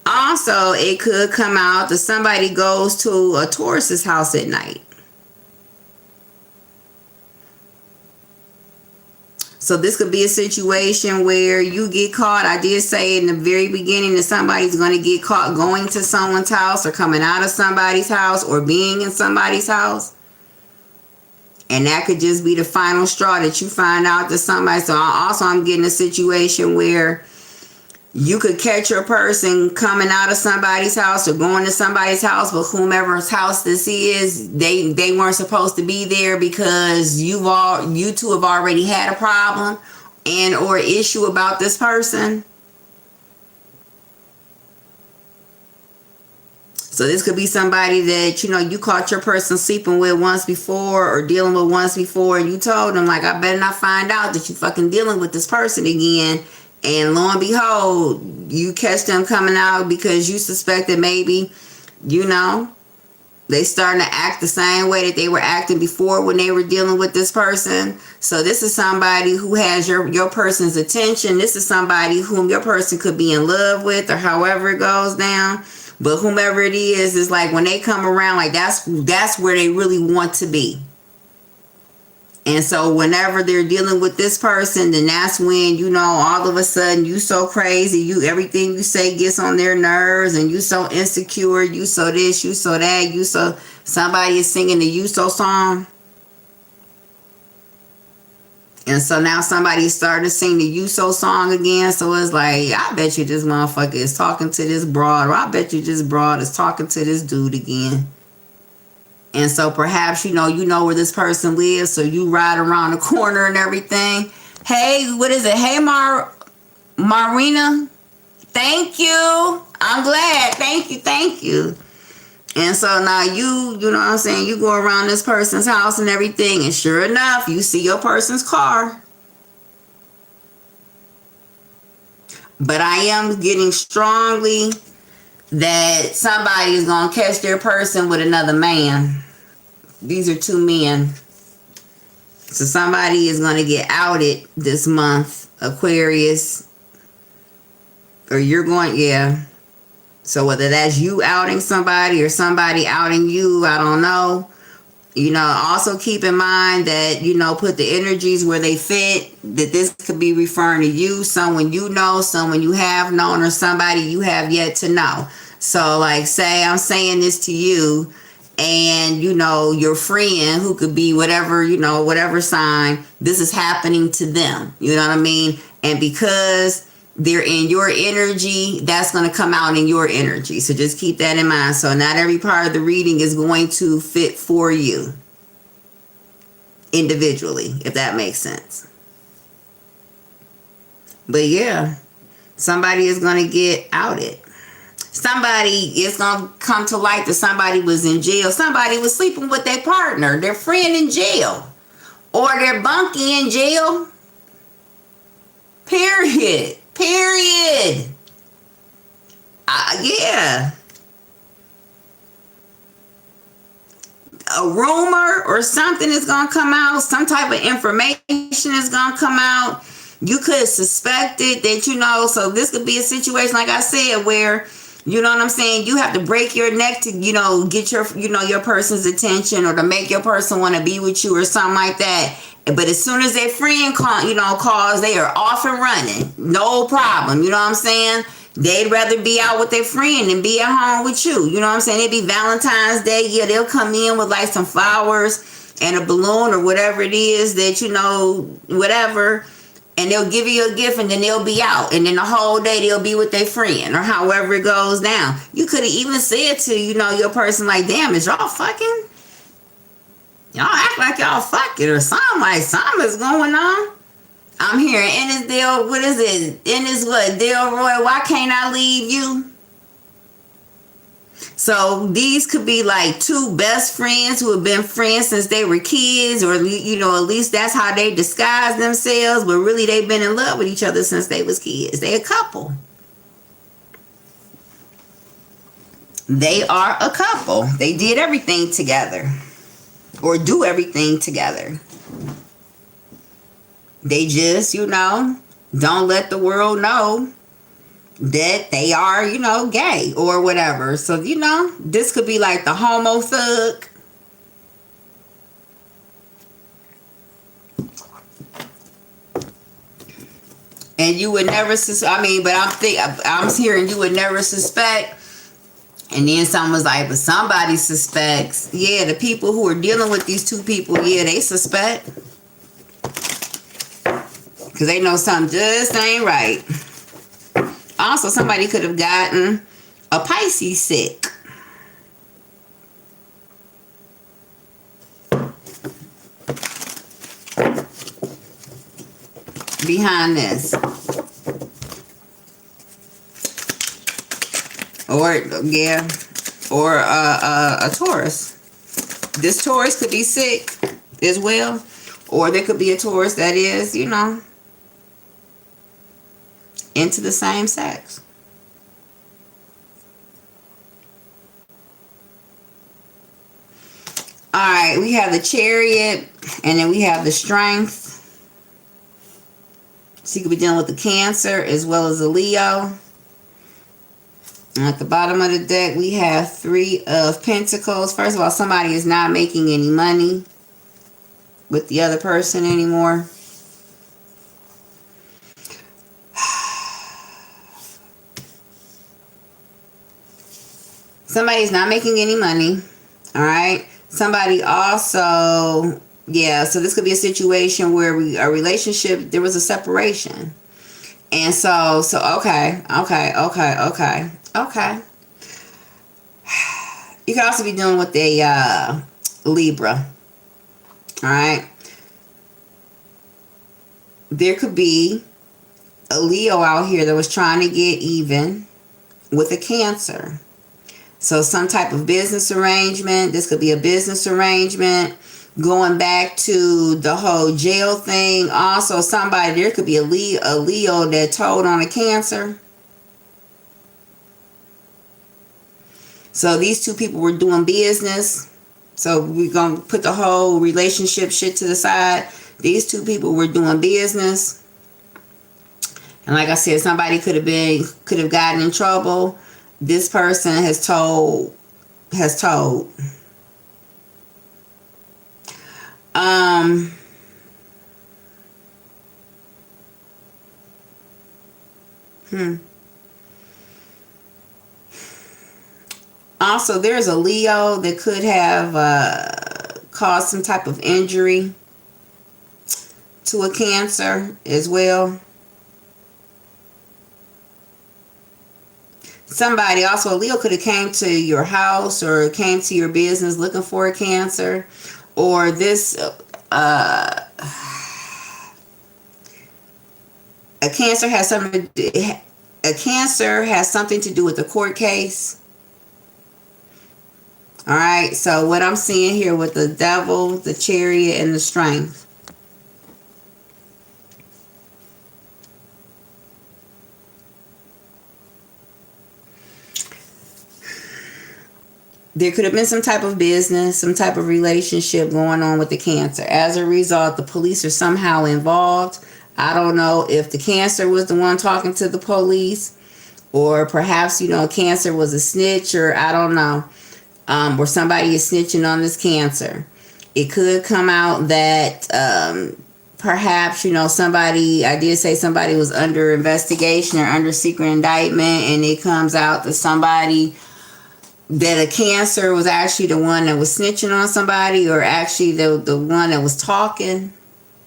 Also, it could come out that somebody goes to a Taurus's house at night. So this could be a situation where you get caught. I did say in the very beginning that somebody's going to get caught going to someone's house or coming out of somebody's house or being in somebody's house. And that could just be the final straw that you find out that somebody. So also I'm getting a situation where you could catch your person coming out of somebody's house or going to somebody's house, but whomever's house this is, they weren't supposed to be there because you two have already had a problem and or issue about this person. So this could be somebody that, you caught your person sleeping with once before or dealing with once before, and you told them, like, I better not find out that you fucking dealing with this person again. And lo and behold, you catch them coming out because you suspect that maybe, they starting to act the same way that they were acting before when they were dealing with this person. So this is somebody who has your person's attention. This is somebody whom your person could be in love with or however it goes down. But whomever it is like when they come around, like that's where they really want to be. And so whenever they're dealing with this person, then that's when, all of a sudden you so crazy, everything you say gets on their nerves and you so insecure, you so this, you so that, you so somebody is singing the you so song. And so now somebody's starting to sing the you so song again. So it's like, I bet you this motherfucker is talking to this broad, or I bet you this broad is talking to this dude again. And so perhaps, you know where this person lives, so you ride around the corner and everything. Hey, what is it? Hey, Marina, thank you. I'm glad. Thank you. And so now you know what I'm saying, you go around this person's house and everything, and sure enough, you see your person's car. But I am getting strongly that somebody is going to catch their person with another man. These are two men. So somebody is going to get outed this month, Aquarius. Or you're going, yeah. So whether that's you outing somebody or somebody outing you, I don't know. Also keep in mind that, put the energies where they fit, that this could be referring to you, someone you know, someone you have known, or somebody you have yet to know. So like say I'm saying this to you and, your friend who could be whatever, whatever sign, this is happening to them. You know what I mean? And because they're in your energy, that's going to come out in your energy. So just keep that in mind. So not every part of the reading is going to fit for you individually, if that makes sense. But yeah, somebody is going to get outed. Somebody is going to come to light that somebody was in jail. Somebody was sleeping with their partner, their friend in jail, or their bunkie in jail. Period. Yeah. A rumor or something is going to come out. Some type of information is going to come out. You could have suspected that, so this could be a situation, like I said, where, you know what I'm saying, you have to break your neck to, get your, your person's attention or to make your person want to be with you or something like that. But as soon as their friend calls, they are off and running. No problem. You know what I'm saying? They'd rather be out with their friend than be at home with you. You know what I'm saying? It'd be Valentine's Day. Yeah, they'll come in with like some flowers and a balloon or whatever it is that, whatever. And they'll give you a gift and then they'll be out. And then the whole day they'll be with their friend or however it goes down. You could have even said to, your person like, damn, is y'all fucking? Y'all act like y'all fucking or something, like something is going on. I'm hearing Ennisdale, what is it? Ennis what? Delroy, why can't I leave you? So these could be like two best friends who have been friends since they were kids, or you know, at least that's how they disguise themselves, but really they've been in love with each other since they was kids. They a couple. They are a couple. They did everything together, or do everything together. They just, you know, don't let the world know that they are, you know, gay or whatever. So, you know, this could be like the homo thug. And you would never I'm hearing you would never suspect. And then someone's like, but somebody suspects. Yeah, the people who are dealing with these two people, yeah, they suspect. Because they know something just ain't right. Also, somebody could have gotten a Pisces sick. Behind this. Or, yeah, or a Taurus. This Taurus could be sick as well. Or there could be a Taurus that is, you know, into the same sex. All right, we have the Chariot, and then we have the Strength. So you could be dealing with the Cancer as well as the Leo. And at the bottom of the deck, we have Three of Pentacles. First of all, somebody is not making any money with the other person anymore. Somebody's not making any money. All right. Somebody also, yeah, so this could be a situation where a relationship, there was a separation. And so okay. You could also be dealing with a Libra. All right. There could be a Leo out here that was trying to get even with a Cancer. So some type of business arrangement. This could be a business arrangement. Going back to the whole jail thing. Also, there could be a Leo that told on a Cancer. So these two people were doing business. So we're going to put the whole relationship shit to the side. These two people were doing business. And like I said, somebody could have gotten in trouble. This person has told. Also, there's a Leo that could have caused some type of injury to a Cancer as well. Somebody, also a Leo, could have came to your house or came to your business looking for a Cancer. Or this, a Cancer has something to do with a court case. All right, so what I'm seeing here with the Devil, the Chariot, and the Strength. There could have been some type of business, some type of relationship going on with the Cancer. As a result, the police are somehow involved. I don't know if the Cancer was the one talking to the police, or perhaps, you know, Cancer was a snitch, or I don't know. Or somebody is snitching on this Cancer. It could come out that perhaps, you know, I did say somebody was under investigation or under secret indictment, and it comes out that a Cancer was actually the one that was snitching on somebody, or actually the one that was talking,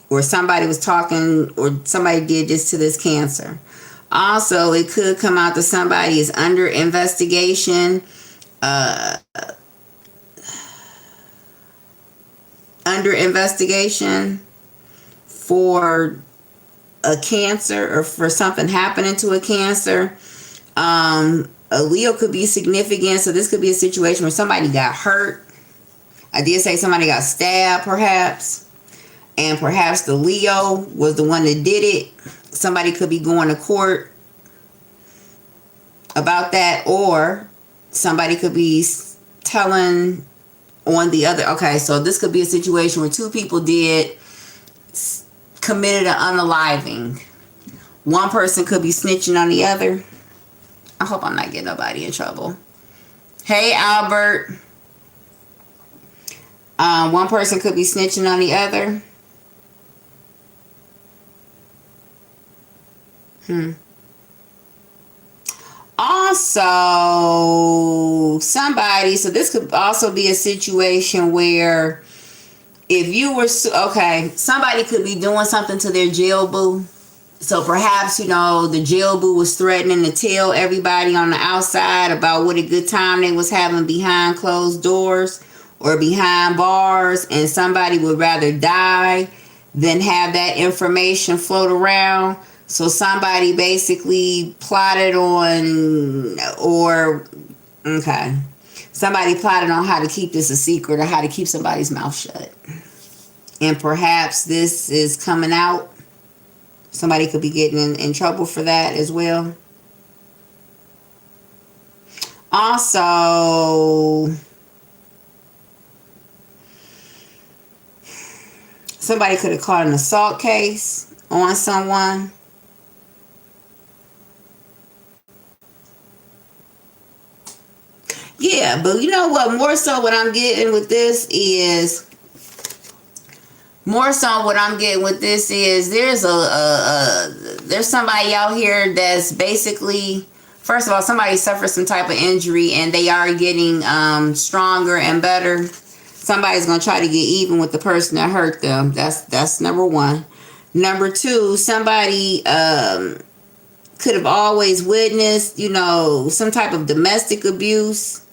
or somebody was talking, or somebody did this to this Cancer. Also, it could come out that somebody is under investigation, for a Cancer, or for something happening to a Cancer. A Leo could be significant. So this could be a situation where somebody got hurt. I did say somebody got stabbed, perhaps. And perhaps the Leo was the one that did it. Somebody could be going to court about that. Or somebody could be telling on the other. Okay, so this could be a situation where two people committed an unaliving. One person could be snitching on the other. I hope I'm not getting nobody in trouble. Hey, Albert. One person could be snitching on the other. Also, somebody, so this could also be a situation where if you were, okay, somebody could be doing something to their jail boo. So perhaps, the jail boo was threatening to tell everybody on the outside about what a good time they was having behind closed doors or behind bars, and somebody would rather die than have that information float around. So somebody basically plotted on, somebody plotted on how to keep this a secret or how to keep somebody's mouth shut. And perhaps this is coming out. Somebody could be getting in trouble for that as well. Also, somebody could have caught an assault case on someone. Yeah, but you know what? More so what I'm getting with this is there's somebody out here that's basically, first of all, somebody suffered some type of injury and they are getting stronger and better. Somebody's gonna try to get even with the person that hurt them. That's number one. Number two, somebody could have always witnessed, some type of domestic abuse.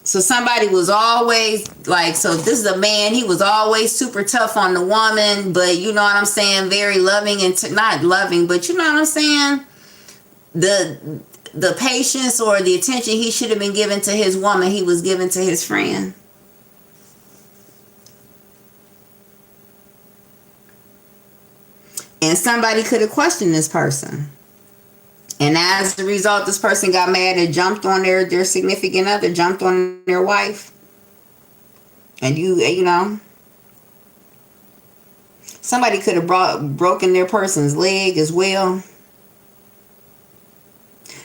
So somebody was always so this is a man, he was always super tough on the woman, but you know what I'm saying, very loving and not loving, but you know what I'm saying, the patience or the attention he should have been given to his woman, he was given to his friend. And somebody could have questioned this person. And as a result, this person got mad and jumped on their significant other, jumped on their wife. And somebody could have broken their person's leg as well.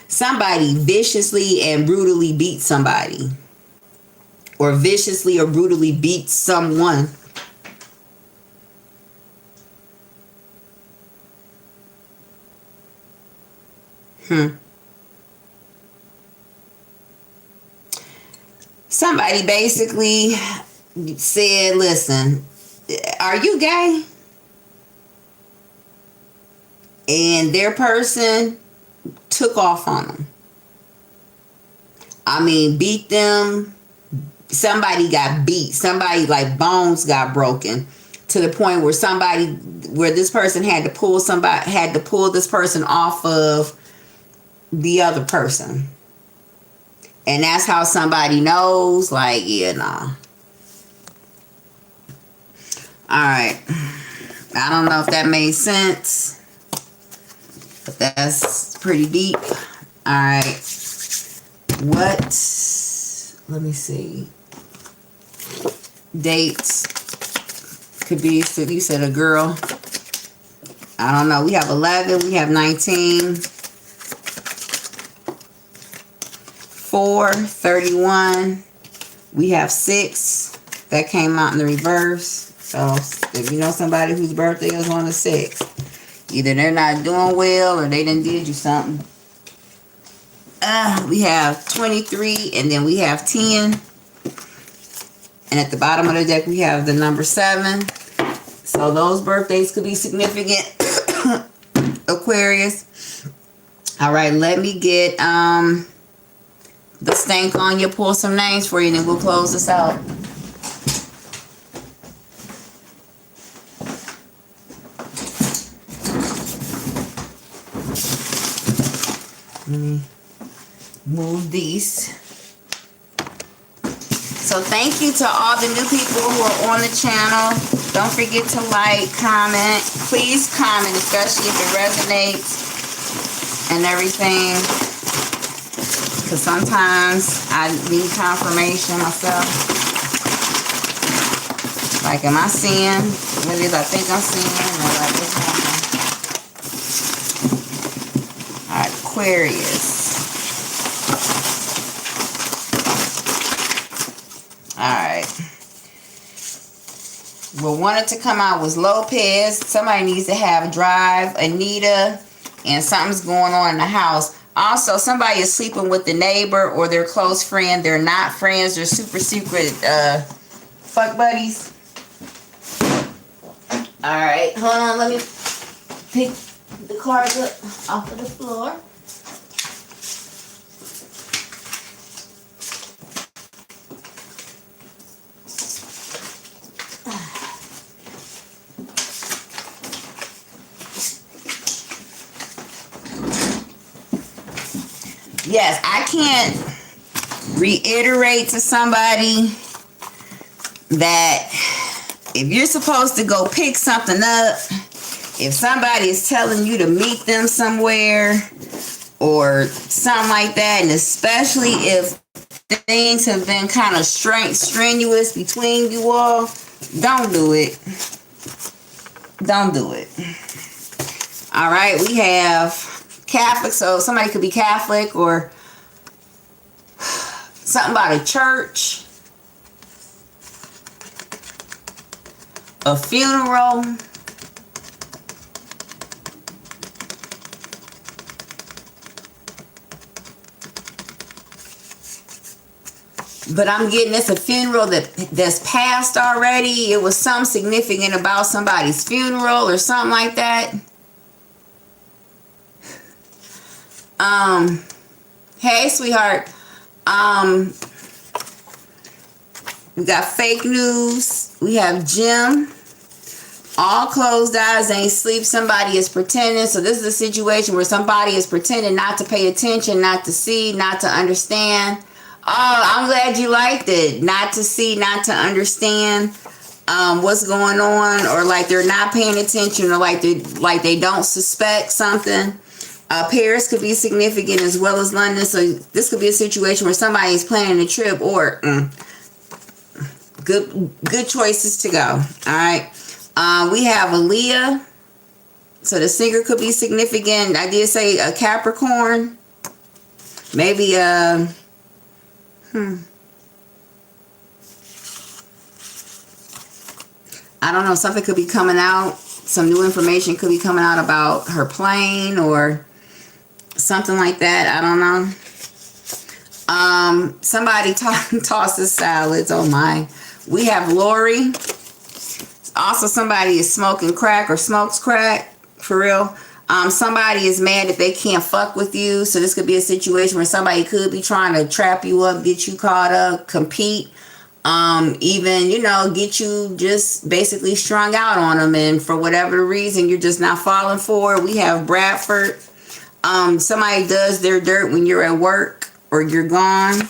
Somebody viciously and brutally beat somebody. Or viciously or brutally beat someone. Somebody basically said, listen, are you gay? And their person took off on them. I mean, beat them. Somebody got beat. Somebody bones got broken to the point where this person had to pull this person off of the other person. And that's how somebody knows, yeah, nah. Alright. I don't know if that made sense, but that's pretty deep. Alright. Let me see. Dates. Could be, so you said a girl. I don't know. We have 11. We have 19. 4, 31. We have 6. That came out in the reverse. So if you know somebody whose birthday is on the 6th, either they're not doing well or they done did you something. We have 23 and then we have 10. And at the bottom of the deck we have the number 7. So those birthdays could be significant. Aquarius. All right, let me get the stank on you, pull some names for you, and then we'll close this out. Let me move these. So thank you to all the new people who are on the channel. Don't forget to like, comment. Please comment, especially if it resonates and everything. Because sometimes I need confirmation myself. Like, am I seeing what it is I think I'm seeing? Or like, what's happening? Alright, Aquarius. Alright. What wanted to come out was Lopez. Somebody needs to have drive. Anita. And something's going on in the house. Also, somebody is sleeping with the neighbor or their close friend. They're not friends. They're super secret fuck buddies. Alright. Hold on. Let me pick the cards up off of the floor. Yes, I can't reiterate to somebody that if you're supposed to go pick something up, if somebody is telling you to meet them somewhere or something like that, and especially if things have been kind of strenuous between you all, don't do it. Don't do it. All right, we have Catholic, so somebody could be Catholic or something about a church, a funeral, but I'm getting it's a funeral that's passed already. It was something significant about somebody's funeral or something like that. Hey, sweetheart. We got fake news. We have Jim. All closed eyes, ain't sleep. Somebody is pretending. So this is a situation where somebody is pretending not to pay attention, not to see, not to understand. Oh, I'm glad you liked it. Not to see, not to understand what's going on, or like they're not paying attention, or like they don't suspect something. Paris could be significant as well as London. So this could be a situation where somebody is planning a trip, or good choices to go. All right. We have Aaliyah. So the singer could be significant. I did say a Capricorn. Maybe I don't know. Something could be coming out. Some new information could be coming out about her plane or something like that. I don't know. Somebody tosses salads. Oh my. We have Lori. Also, somebody is smoking crack or smokes crack. For real. Somebody is mad that they can't fuck with you. So this could be a situation where somebody could be trying to trap you up, get you caught up, compete. Even, get you just basically strung out on them. And for whatever reason, you're just not falling for it. We have Bradford. Somebody does their dirt when you're at work or you're gone.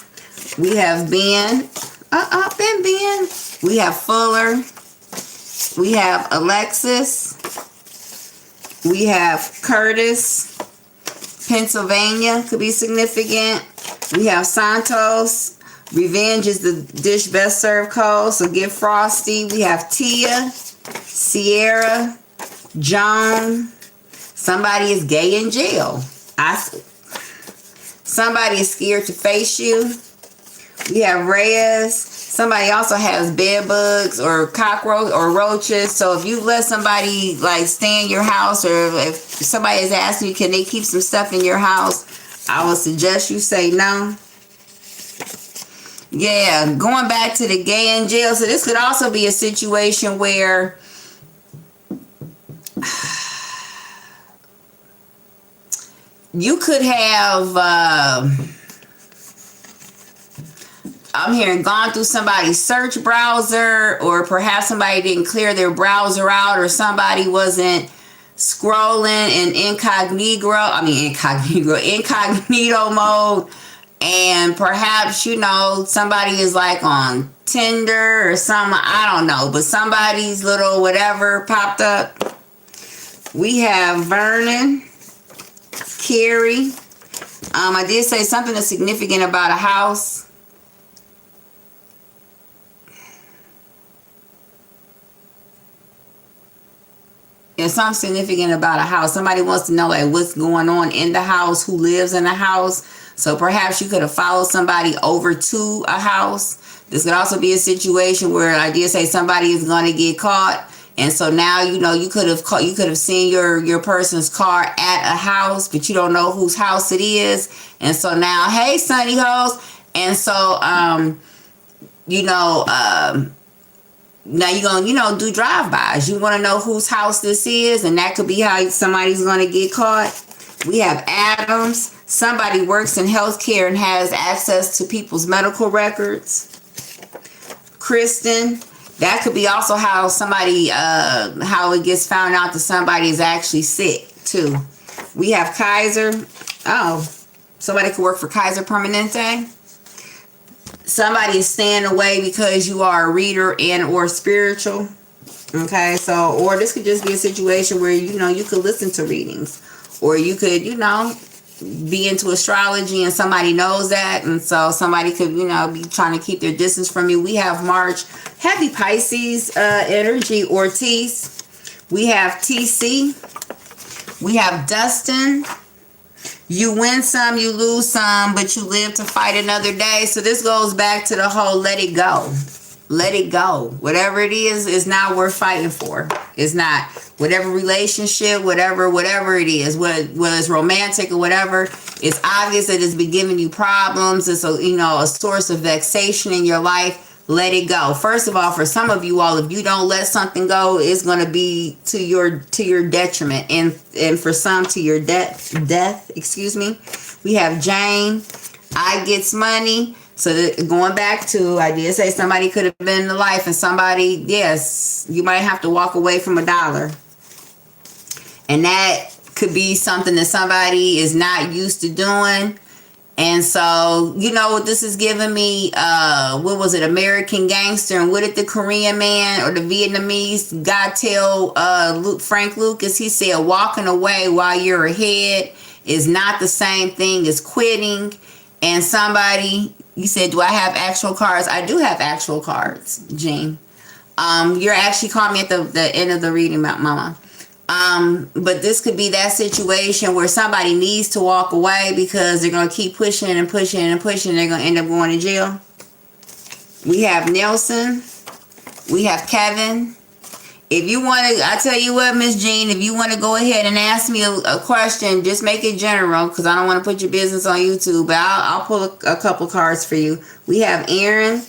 We have Ben. Ben. We have Fuller. We have Alexis. We have Curtis. Pennsylvania could be significant. We have Santos. Revenge is the dish best served cold, so get frosty. We have Tia. Sierra. Joan. Somebody is gay in jail. Somebody is scared to face you. We have Reyes. Somebody also has bed bugs or cockroach or roaches. So if you let somebody like stay in your house, or if somebody is asking you, can they keep some stuff in your house, I would suggest you say no. Yeah, going back to the gay in jail. So this could also be a situation where you could have, I'm hearing, gone through somebody's search browser, or perhaps somebody didn't clear their browser out, or somebody wasn't scrolling in incognito mode, And perhaps, somebody is like on Tinder or something. I don't know. But somebody's little whatever popped up. We have Vernon, Carrie. I did say something that's significant about a house. And something significant about a house. Somebody wants to know like what's going on in the house, who lives in the house. So perhaps you could have followed somebody over to a house. This could also be a situation where I did say somebody is going to get caught. And so now, you could have seen your person's car at a house, but you don't know whose house it is. And so now, hey, Sunny Hoes. And so, now you're going to, do drive-bys. You want to know whose house this is, and that could be how somebody's going to get caught. We have Adams. Somebody works in healthcare and has access to people's medical records. Kristen. That could be also how somebody, how it gets found out that somebody is actually sick, too. We have Kaiser. Oh, somebody could work for Kaiser Permanente. Somebody is staying away because you are a reader and or spiritual. Okay, so, or this could just be a situation where, you could listen to readings. Or you could, be into astrology and somebody knows that. And so somebody could, be trying to keep their distance from you. We have March. Heavy Pisces energy, Ortiz. We have TC. We have Dustin. You win some, you lose some, but you live to fight another day. So this goes back to the whole let it go. Let it go. Whatever it is not worth fighting for. It's not. Whatever relationship, whatever it is, whether it's romantic or whatever, it's obvious that it's been giving you problems. It's a source of vexation in your life. Let it go. First of all, for some of you all, if you don't let something go, it's going to be to your detriment, and for some to your death. Excuse me. We have Jane. I gets money. So going back to, I did say somebody could have been in the life, and somebody, yes, you might have to walk away from $1. And that could be something that somebody is not used to doing. And so, what this is giving me, what was it, American Gangster? And what did the Korean man or the Vietnamese guy tell Frank Lucas? He said, walking away while you're ahead is not the same thing as quitting. And somebody, you said, do I have actual cards? I do have actual cards, Jean. You're actually calling me at the end of the reading, Mama. But this could be that situation where somebody needs to walk away because they're going to keep pushing and pushing and pushing. They're going to end up going to jail. We have Nelson. We have Kevin. If you want to, I tell you what, Miss Jean, if you want to go ahead and ask me a question, just make it general because I don't want to put your business on YouTube, but I'll pull a couple cards for you. We have Aaron.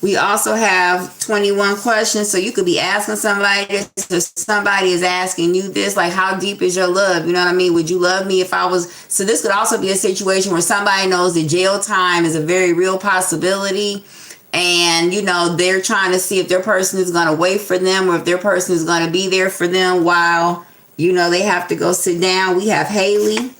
We also have 21 questions, so you could be asking somebody this, if somebody is asking you this, like, how deep is your love? You know what I mean? Would you love me if I was... So this could also be a situation where somebody knows that jail time is a very real possibility, and, they're trying to see if their person is going to wait for them or if their person is going to be there for them while, they have to go sit down. We have Haley.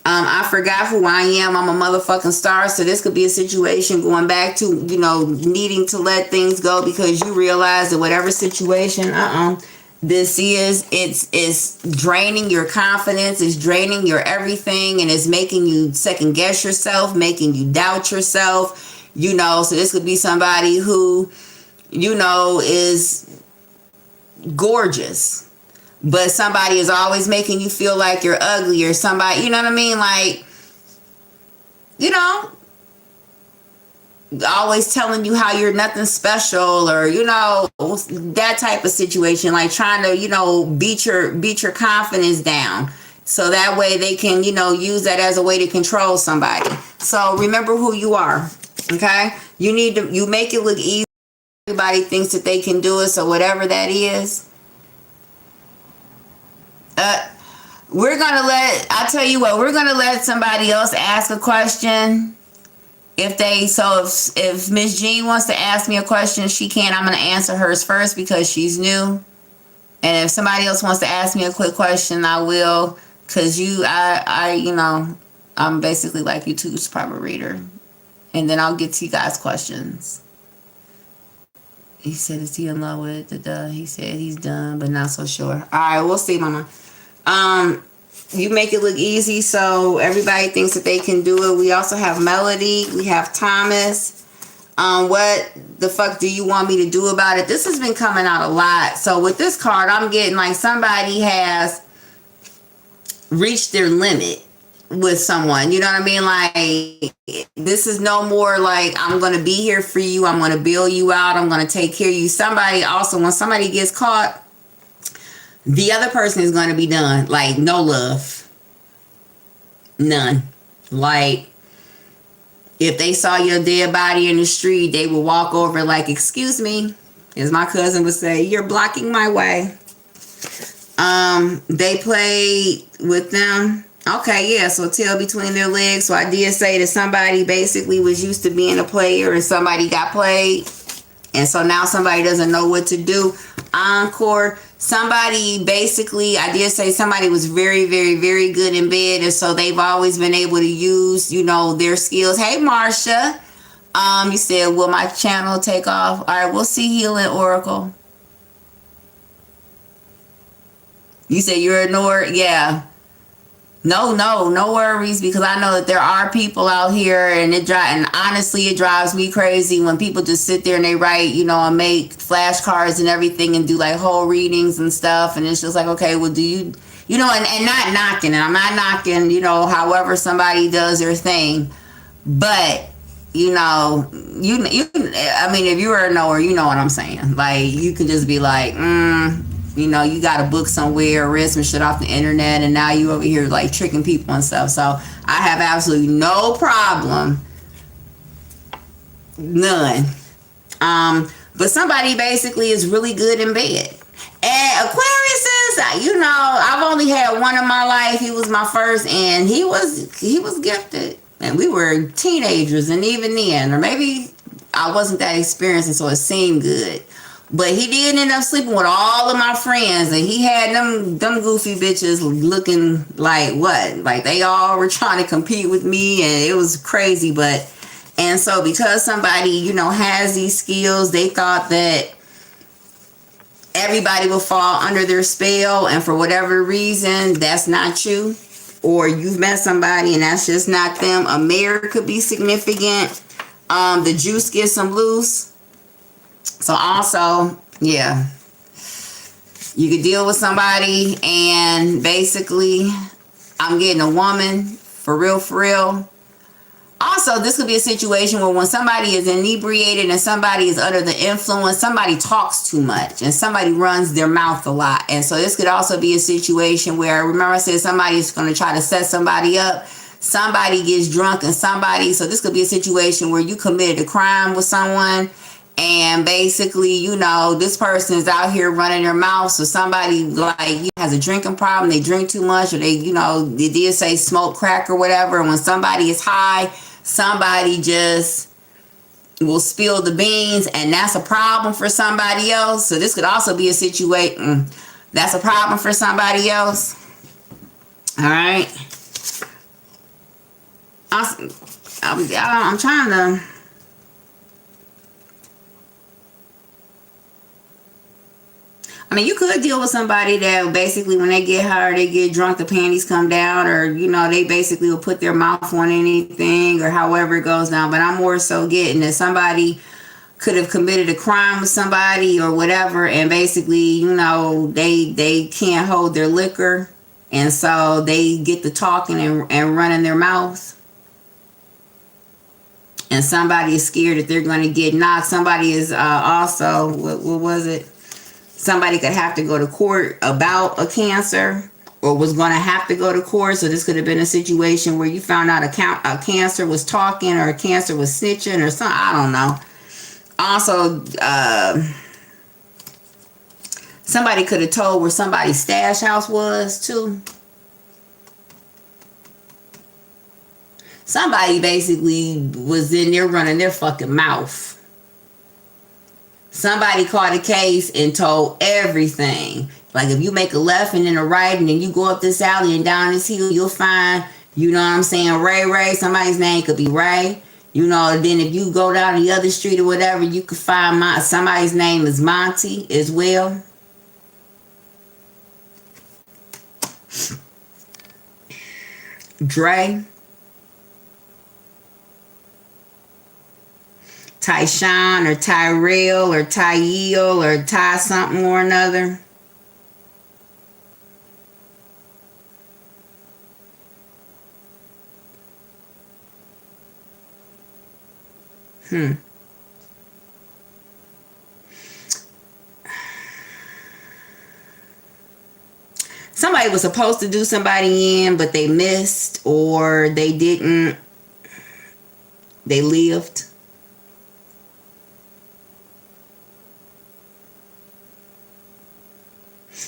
I forgot who I am. I'm a motherfucking star. So this could be a situation going back to, needing to let things go because you realize that whatever situation, this is, it's draining your confidence. It's draining your everything. And it's making you second guess yourself, making you doubt yourself, So this could be somebody who, is gorgeous. But somebody is always making you feel like you're ugly, or somebody, you know what I mean? Like, always telling you how you're nothing special, or, that type of situation, like trying to, beat your confidence down. So that way they can, use that as a way to control somebody. So remember who you are. Okay. You make it look easy. Everybody thinks that they can do it. So whatever that is. We're going to let somebody else ask a question. If Miss Jean wants to ask me a question, she can. I'm going to answer hers first because she's new. And if somebody else wants to ask me a quick question, I will. Because I'm basically like YouTube's private reader. And then I'll get to you guys' questions. He said, is he in love with the he said he's done, but not so sure. All right, we'll see, mama. You make it look easy, so everybody thinks that they can do it. We also have Melody. We have Thomas. What the fuck do you want me to do about it? This has been coming out a lot. So with this card, I'm getting like somebody has reached their limit with someone. You know what I mean? Like, this is no more like, I'm going to be here for you. I'm going to bail you out. I'm going to take care of you. Somebody also, when somebody gets caught, the other person is going to be done. Like, no love. None. Like, if they saw your dead body in the street, they would walk over like, excuse me. As my cousin would say, you're blocking my way. They played with them. Okay, yeah, so tail between their legs. So I did say that somebody basically was used to being a player and somebody got played. And so now somebody doesn't know what to do. Encore. Somebody basically, I did say somebody was very, very, very good in bed. And so they've always been able to use, you know, their skills. Hey, Marsha. You said, will my channel take off? All right, we'll see, Healing Oracle. You said you're ignored? Yeah. No worries, because I know that there are people out here, and honestly, it drives me crazy when people just sit there and they write, you know, and make flashcards and everything and do like whole readings and stuff. And it's just like, okay, well, do you know, and not knocking, and I'm not knocking, you know, however somebody does their thing. But, you know, I mean, if you're a knower, you know what I'm saying. Like, you can just be like, you know, you got a book somewhere, read some shit off the internet, and now you over here like tricking people and stuff. So I have absolutely no problem. None. But somebody basically is really good in bed. And Aquarius is, you know, I've only had one in my life. He was my first, and he was gifted. And we were teenagers, and even then, or maybe I wasn't that experienced, and so it seemed good. But he did end up sleeping with all of my friends, and he had them goofy bitches looking like what? Like they all were trying to compete with me, and it was crazy. And so because somebody, you know, has these skills, they thought that everybody will fall under their spell, and for whatever reason, that's not you. Or you've met somebody and that's just not them. A mare could be significant. The juice gets them loose. So also, yeah, you could deal with somebody and basically I'm getting a woman for real, for real. Also, this could be a situation where when somebody is inebriated and somebody is under the influence, somebody talks too much and somebody runs their mouth a lot. And so this could also be a situation where, remember I said somebody's going to try to set somebody up. Somebody gets drunk and so this could be a situation where you committed a crime with someone. And basically, you know, this person is out here running their mouth. So somebody like has a drinking problem, they drink too much, or they, you know, they did say smoke crack or whatever. And when somebody is high, somebody just will spill the beans, and that's a problem for somebody else. So this could also be a situation that's a problem for somebody else. All right. I'm trying to. I mean, you could deal with somebody that basically when they get high or they get drunk, the panties come down, or, you know, they basically will put their mouth on anything or however it goes down. But I'm more so getting that somebody could have committed a crime with somebody or whatever. And basically, you know, they can't hold their liquor. And so they get to talking and running their mouth. And somebody is scared that they're going to get knocked. Somebody is also, what was it? Somebody could have to go to court about a cancer or was going to have to go to court. So this could have been a situation where you found out a cancer was talking or a cancer was snitching or something. I don't know. Also, somebody could have told where somebody's stash house was too. Somebody basically was in there running their fucking mouth. Somebody caught a case and told everything. Like if you make a left and then a right and then you go up this alley and down this hill, you'll find, you know what I'm saying, Ray. Somebody's name could be Ray. You know, then if you go down the other street or whatever, you could find somebody's name is Monty as well. Dre. Tyshawn or Tyrell or Tyeel or Ty something or another. Somebody was supposed to do somebody in, but they missed or they didn't. They lived.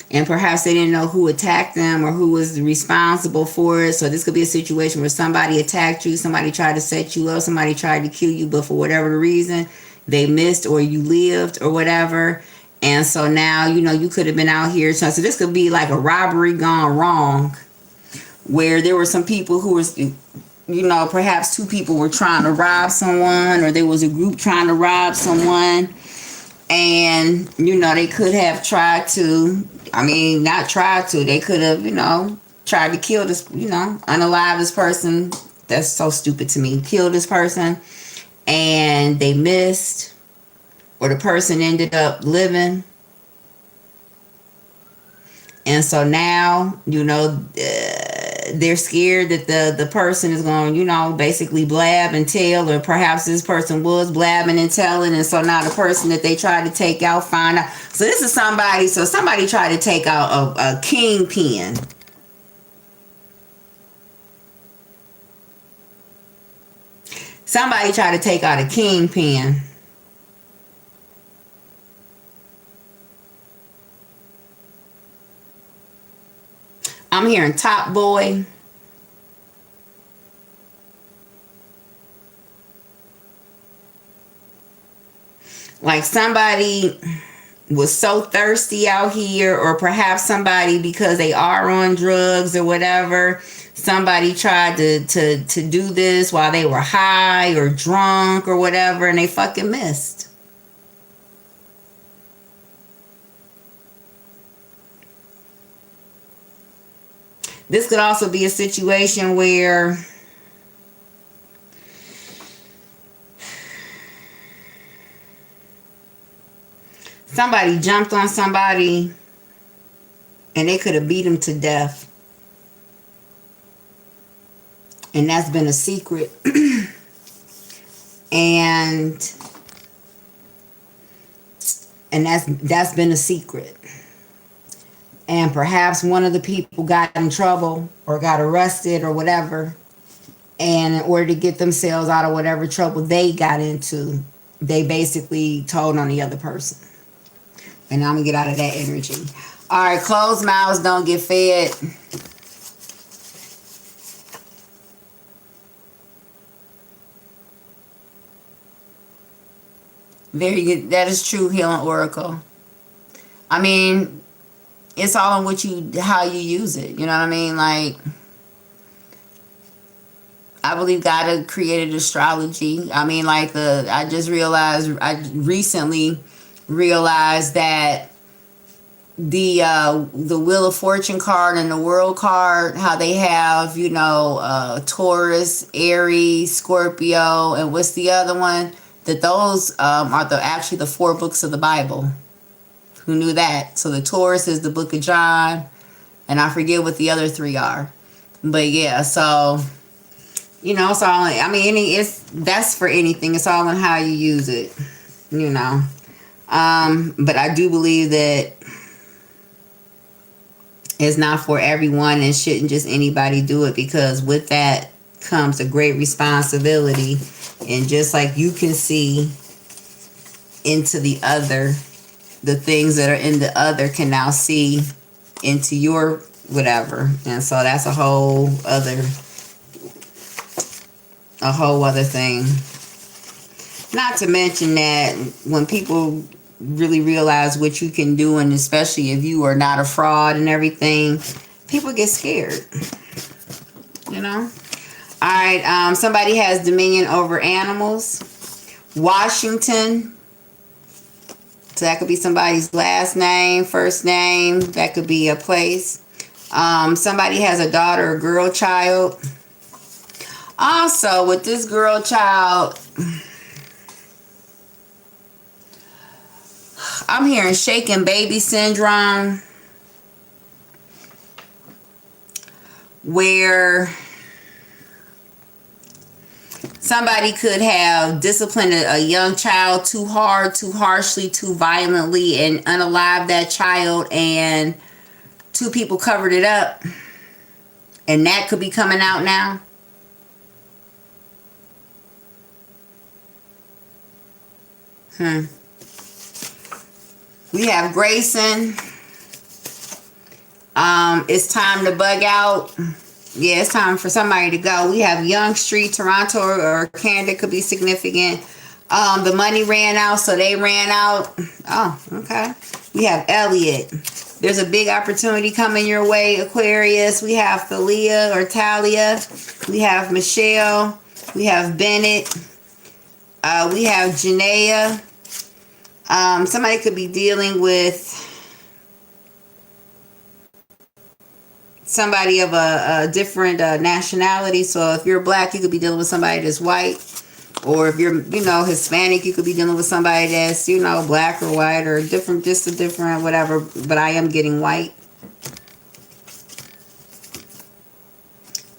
And perhaps they didn't know who attacked them or who was responsible for it. So this could be a situation where somebody attacked you, somebody tried to set you up, somebody tried to kill you, but for whatever reason, they missed or you lived or whatever. And so now, you know, you could have been out here. So this could be like a robbery gone wrong, where there were some people who was, you know, perhaps two people were trying to rob someone, or there was a group trying to rob someone. And, you know, they could have tried to, not tried to, they could have, you know, tried to kill this, you know, unalive this person. That's so stupid to me. Kill this person. And they missed. Or the person ended up living. And so now, you know, they're scared that the person is going, you know, basically blab and tell, or perhaps this person was blabbing and telling. And so now the person that they tried to take out find out. So this is somebody. So somebody tried to take out a kingpin. Somebody tried to take out a kingpin. I'm hearing top boy. Like somebody was so thirsty out here, or perhaps somebody, because they are on drugs or whatever, somebody tried to do this while they were high or drunk or whatever, and they fucking missed. This could also be a situation where somebody jumped on somebody and they could have beat him to death. And that's been a secret. and that's been a secret. And perhaps one of the people got in trouble or got arrested or whatever. And in order to get themselves out of whatever trouble they got into, they basically told on the other person. And I'm going to get out of that energy. All right, closed mouths don't get fed. Very good. That is true, Healing Oracle. I mean, it's all on how you use it. You know what I mean? Like, I believe God created astrology. I mean, like I recently realized that the Wheel of Fortune card and the World card, how they have, you know, Taurus, Aries, Scorpio, and what's the other one? That those are actually the 4 books of the Bible. Who knew that? So the Taurus is the book of John, and I forget what the other 3 are. But yeah, so, you know, it's all, that's for anything. It's all on how you use it, you know. But I do believe that it's not for everyone, and shouldn't just anybody do it, because with that comes a great responsibility. And just like you can see into the other, the things that are in the other can now see into your whatever. And so that's a whole other thing. Not to mention that when people really realize what you can do, and especially if you are not a fraud and everything, people get scared, you know. All right. Somebody has dominion over animals. Washington. So that could be somebody's last name, first name. That could be a place. Somebody has a daughter or girl child. Also, with this girl child, I'm hearing shaken baby syndrome, where somebody could have disciplined a young child too hard, too harshly, too violently, and unalive that child, and two people covered it up, and that could be coming out now. We have Grayson. It's time to bug out. Yeah, it's time for somebody to go. We have Young Street, Toronto or Canada could be significant. The money ran out, so they ran out. Oh, okay. We have Elliot. There's a big opportunity coming your way, Aquarius. We have Thalia or Talia. We have Michelle. We have Bennett. We have Janaea. Somebody could be dealing with somebody of a different nationality. So if you're black, you could be dealing with somebody that's white. Or if you're, Hispanic, you could be dealing with somebody that's, black or white or different, just a different whatever. But I am getting white.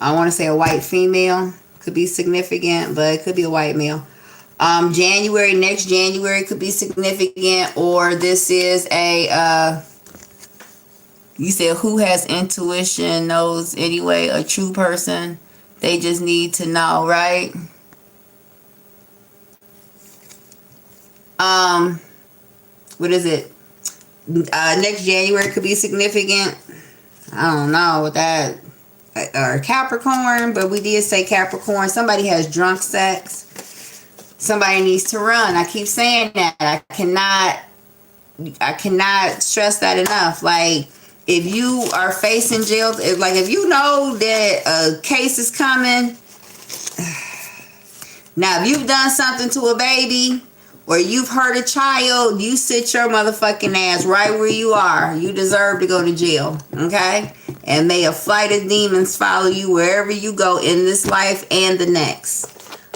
I want to say a white female could be significant, but it could be a white male. Next January could be significant, or this is you said who has intuition, knows anyway, a true person. They just need to know, right? What is it? Next January could be significant. I don't know what that, or Capricorn, but we did say Capricorn. Somebody has drunk sex. Somebody needs to run. I keep saying that. I cannot stress that enough. Like, if you are facing jail, if you know that a case is coming, now if you've done something to a baby or you've hurt a child, you sit your motherfucking ass right where you are. You deserve to go to jail, okay? And may a flight of demons follow you wherever you go in this life and the next.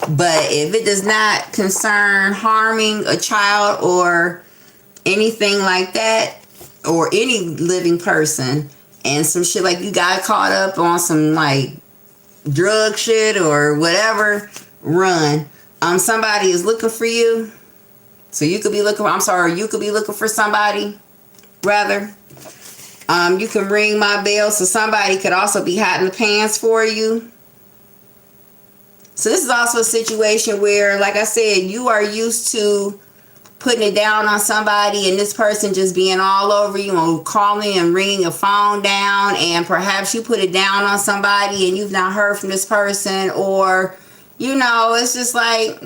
But if it does not concern harming a child or anything like that, or any living person, and some shit like you got caught up on some like drug shit or whatever, run. Somebody is looking for you. So you could be looking, you could be looking for somebody, rather. You can ring my bell, so somebody could also be hot in the pants for you. So this is also a situation where, like I said, you are used to putting it down on somebody and this person just being all over you and calling and ringing your phone down, and perhaps you put it down on somebody and you've not heard from this person, or, it's just like,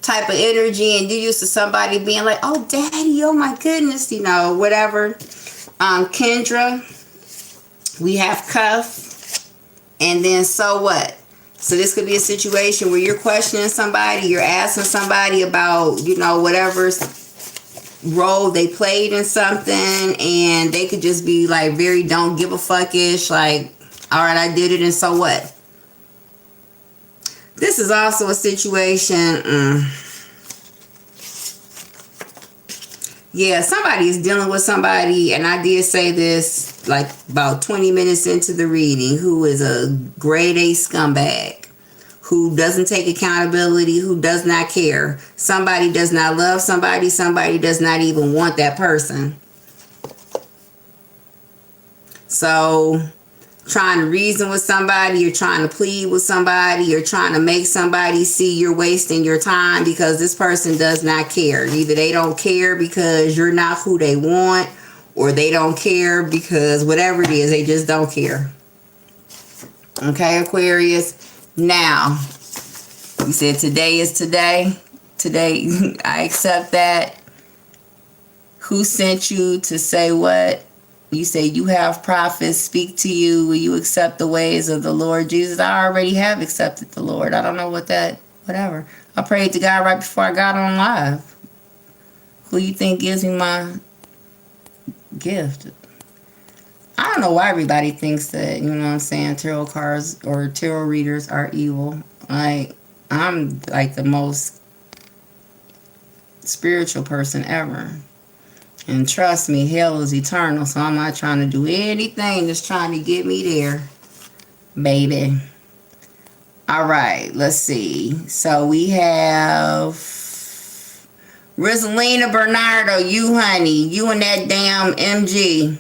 type of energy, and you're used to somebody being like, oh, daddy, oh my goodness, whatever. Kendra, we have Cuff, and then so what? So this could be a situation where you're questioning somebody, you're asking somebody about, whatever role they played in something, and they could just be like very don't give a fuckish, like, all right, I did it, and so what? This is also a situation, yeah, somebody is dealing with somebody, and I did say this like about 20 minutes into the reading, who is a grade A scumbag, who doesn't take accountability, who does not care. Somebody does not love somebody does not even want that person. So trying to reason with somebody, you're trying to plead with somebody, you're trying to make somebody see you're wasting your time because this person does not care. Either they don't care because you're not who they want, or they don't care because whatever it is, they just don't care. Okay, Aquarius. Now, you said today is today. Today, I accept that. Who sent you to say what? You say you have prophets speak to you. Will you accept the ways of the Lord Jesus? I already have accepted the Lord. I don't know what that, whatever. I prayed to God right before I got on live. Who you think gives me my gift? I don't know why everybody thinks that, you know what I'm saying, tarot cards or tarot readers are evil. Like, I'm like the most spiritual person ever. And trust me, hell is eternal, so I'm not trying to do anything that's trying to get me there, baby. All right, let's see. So we have Rosalina Bernardo, you honey, you and that damn MG.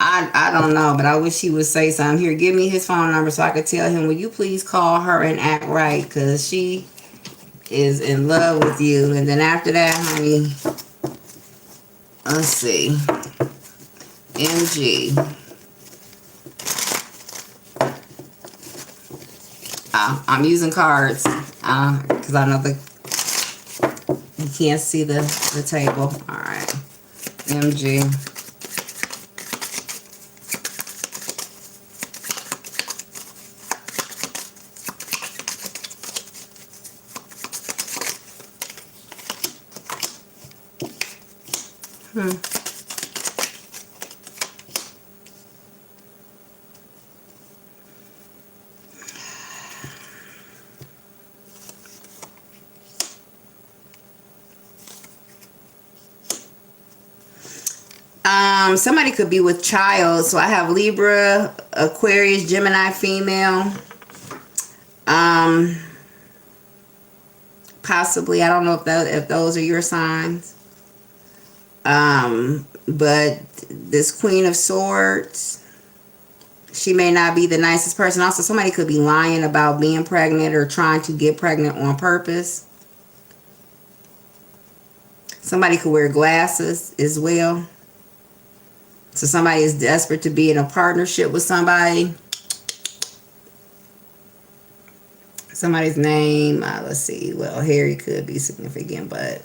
I don't know, but I wish he would say something. Here, give me his phone number so I could tell him, will you please call her and act right? Because she is in love with you. And then after that, honey, let's see. MG. I'm using cards because I know you can't see the table. All right. MG. Somebody could be with child. So I have Libra, Aquarius, Gemini female. Possibly, I don't know if those are your signs. But this Queen of Swords, she may not be the nicest person. Also, somebody could be lying about being pregnant or trying to get pregnant on purpose. Somebody could wear glasses as well. So somebody is desperate to be in a partnership with somebody. Somebody's name, let's see. Well, Harry could be significant, but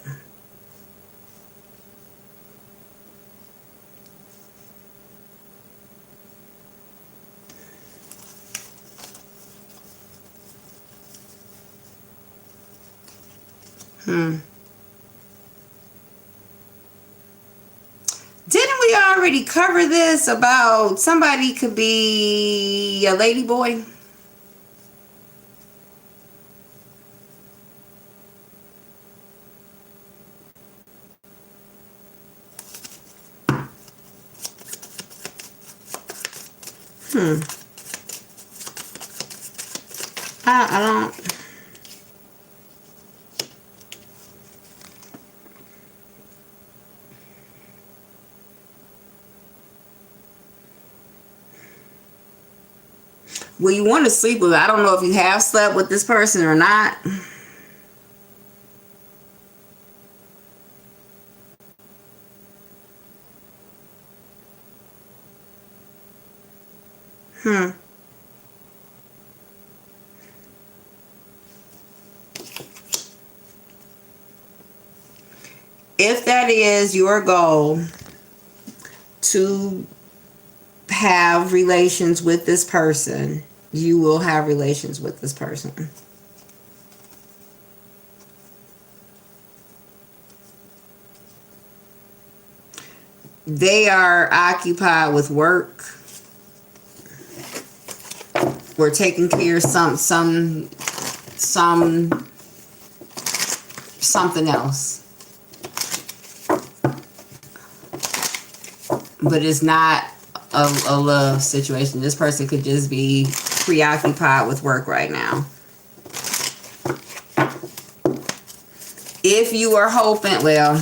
didn't we already cover this about somebody could be a lady boy? I don't. Well, you want to sleep with her. I don't know if you have slept with this person or not. If that is your goal to have relations with this person, you will have relations with this person. They are occupied with work. We're taking care of something else. But it's not a love situation. This person could just be preoccupied with work right now. If you are hoping, well,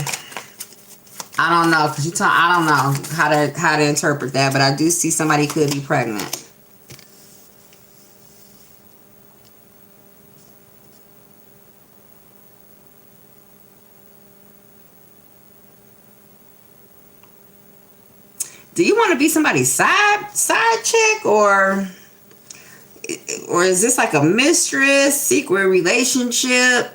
I don't know, because I don't know how to interpret that, but I do see somebody could be pregnant. Do you want to be somebody's side chick, or is this like a mistress, secret relationship?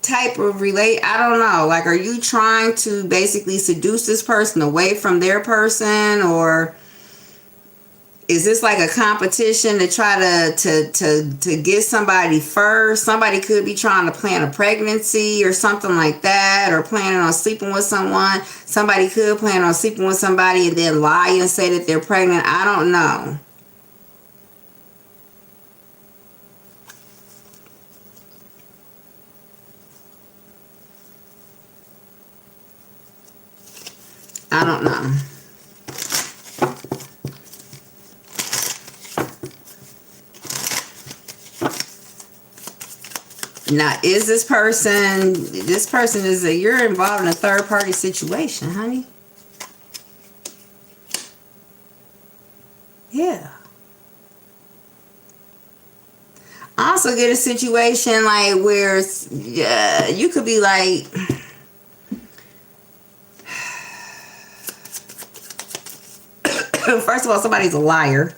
type of I don't know. Like, are you trying to basically seduce this person away from their person, or is this like a competition to try to get somebody first? Somebody could be trying to plan a pregnancy or something like that, or planning on sleeping with someone. Somebody could plan on sleeping with somebody and then lie and say that they're pregnant. I don't know. I don't know. Now, is this person you're involved in a third party situation, honey? Yeah. I also get a situation like where you could be like, first of all, somebody's a liar.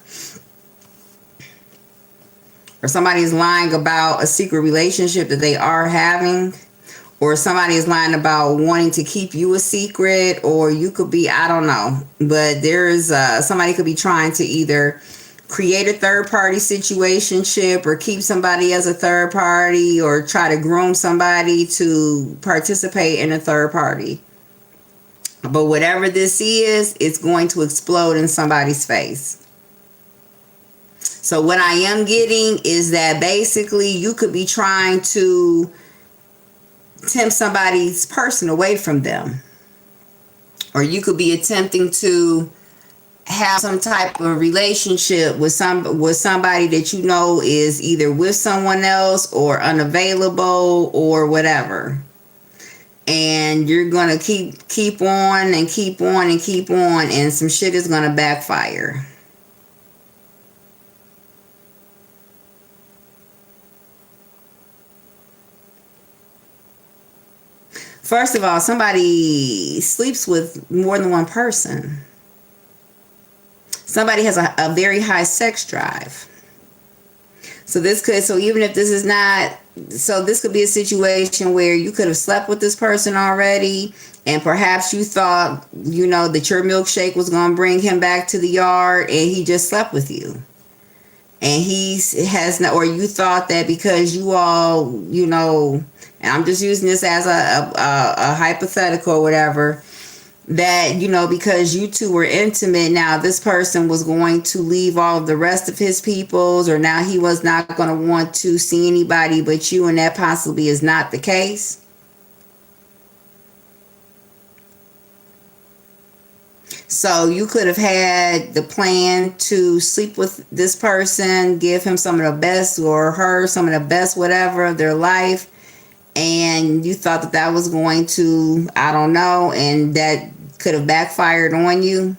Or somebody's lying about a secret relationship that they are having. Or somebody is lying about wanting to keep you a secret. Or you could be, I don't know. But there's somebody could be trying to either create a third party situationship or keep somebody as a third party, or try to groom somebody to participate in a third party. But whatever this is, it's going to explode in somebody's face. So what I am getting is that basically you could be trying to tempt somebody's person away from them. Or you could be attempting to have some type of relationship with somebody that you know is either with someone else or unavailable or whatever. And you're going to keep on and keep on and keep on, and some shit is going to backfire. First of all, somebody sleeps with more than one person. Somebody has a very high sex drive. So even if this is not, so this could be a situation where you could have slept with this person already, and perhaps you thought, that your milkshake was going to bring him back to the yard, and he just slept with you. And or you thought that because you all, and I'm just using this as a hypothetical or whatever, that, because you two were intimate, now this person was going to leave all of the rest of his peoples, or now he was not going to want to see anybody but you, and that possibly is not the case. So you could have had the plan to sleep with this person, give him some of the best, or her some of the best whatever of their life, and you thought that was going to, I don't know, and that could have backfired on you.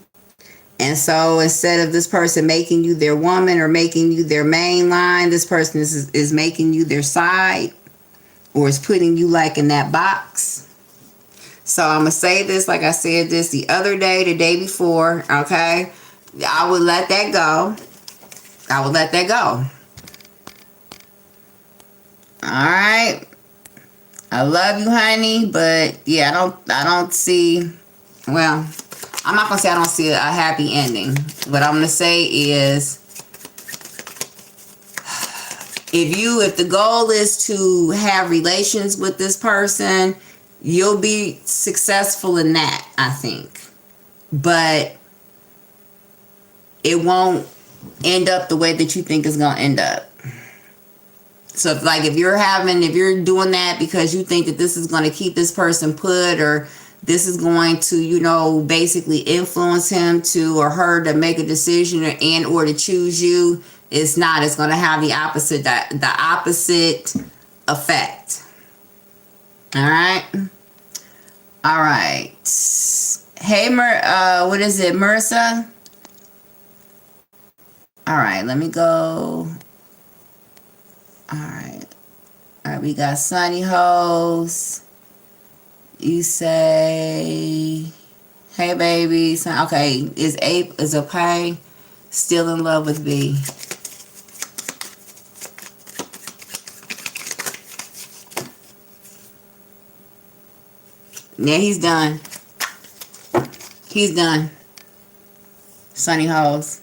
And so instead of this person making you their woman or making you their main line, this person is making you their side, or is putting you like in that box. So I'm going to say this like I said this the other day, the day before, okay? I would let that go. I would let that go. All right. I love you, honey, but yeah, I don't see, well, I'm not going to say I don't see a happy ending. What I'm going to say is, if the goal is to have relations with this person, you'll be successful in that, I think. But it won't end up the way that you think it's going to end up. So if you're doing that because you think that this is going to keep this person put, or this is going to, basically influence him to or her to make a decision or to choose you, it's not. It's going to have the opposite effect. All right. All right. Hey, what is it, Marissa? All right, let me go. All right. We got Sunny Host. You say, hey, baby. Okay, is Ape is okay? Still in love with B. Yeah, he's done. He's done. Sonny Hoes.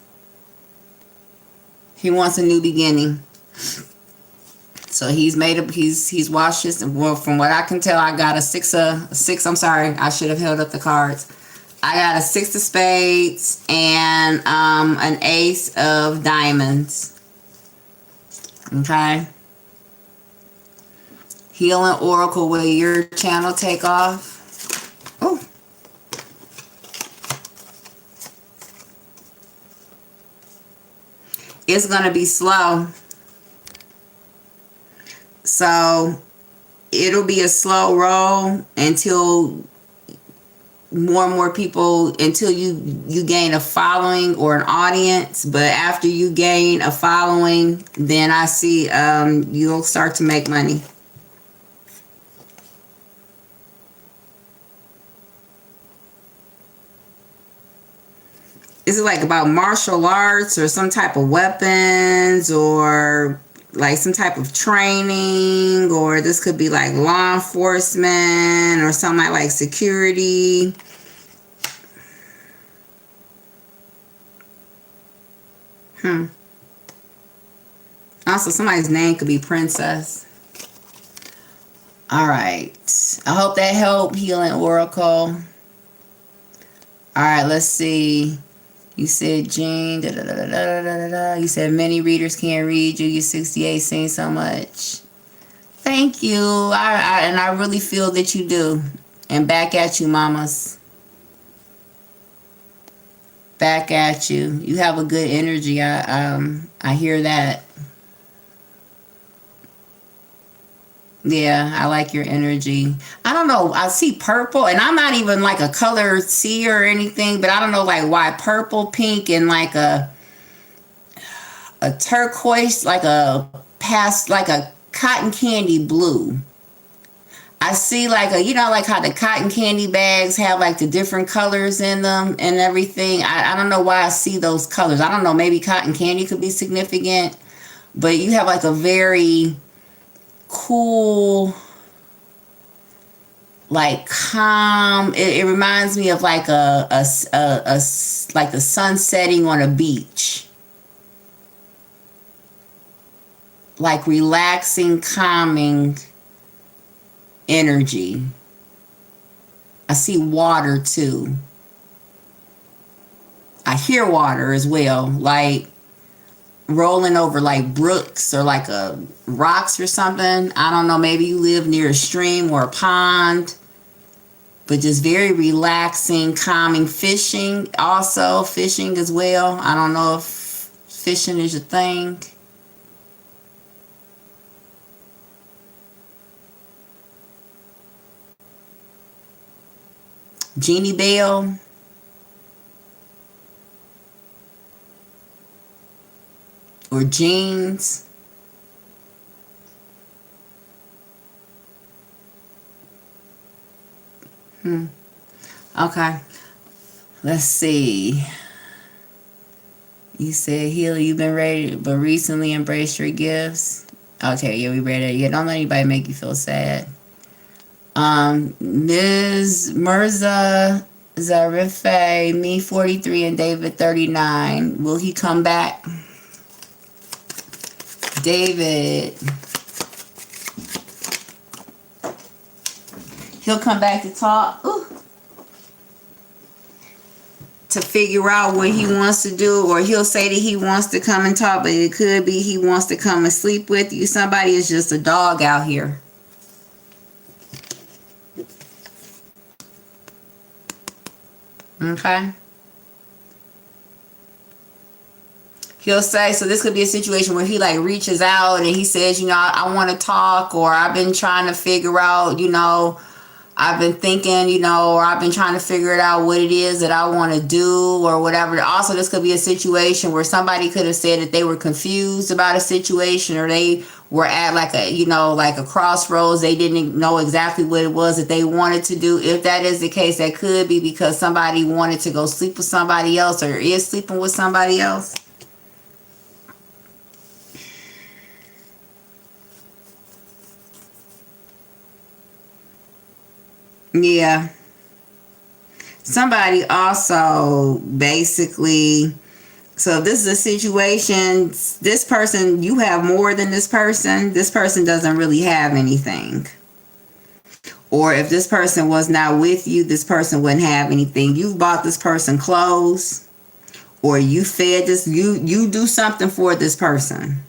He wants a new beginning. So he's made up. He's washed his. Well, from what I can tell, I got a six. I'm sorry, I should have held up the cards. I got a 6 of spades and an ace of diamonds. Okay. Healing Oracle, will your channel take off? Oh. It's going to be slow. So it'll be a slow roll until more and more people, until you gain a following or an audience. But after you gain a following, then I see you'll start to make money. Is it like about martial arts or some type of weapons or like some type of training, or this could be like law enforcement or something like security? Also, somebody's name could be Princess. All right. I hope that helped, Healing Oracle. All right, let's see. You said Jean. You said many readers can't read you. You 68, seen so much. Thank you. And I really feel that you do. And back at you, mamas. Back at you. You have a good energy. I hear that. Yeah, I like your energy. I don't know. I see purple, and I'm not even like a color seer or anything, but I don't know like why purple, pink, and like a turquoise, like a cotton candy blue. I see like like how the cotton candy bags have like the different colors in them and everything. I don't know why I see those colors. I don't know. Maybe cotton candy could be significant, but you have like a very cool, like calm. It reminds me of like a like the sun setting on a beach, like relaxing, calming energy. I see water too. I hear water as well, like rolling over like brooks or like rocks or something. I don't know, maybe you live near a stream or a pond, but just very relaxing, calming. Fishing also, fishing as well. I don't know if fishing is a thing. Jeannie Bell. Or jeans. Okay. Let's see. You said, Healer, you've been ready, but recently embraced your gifts. Okay, yeah, we read it. Yeah, don't let anybody make you feel sad. Ms. Mirza Zarife, me 43 and David 39. Will he come back? David. He'll come back to talk. Ooh. To figure out what he wants to do, or he'll say that he wants to come and talk, but it could be he wants to come and sleep with you. Somebody is just a dog out here. Okay. He'll say, so this could be a situation where he like reaches out and he says, I want to talk, or I've been trying to figure out, I've been thinking, or I've been trying to figure it out what it is that I want to do or whatever. Also, this could be a situation where somebody could have said that they were confused about a situation, or they were at like a crossroads. They didn't know exactly what it was that they wanted to do. If that is the case, that could be because somebody wanted to go sleep with somebody else or is sleeping with somebody else. Yeah. Somebody also basically, so if this is a situation, this person, you have more than this person doesn't really have anything. Or if this person was not with you, this person wouldn't have anything. You bought this person clothes, or you fed this, you do something for this person.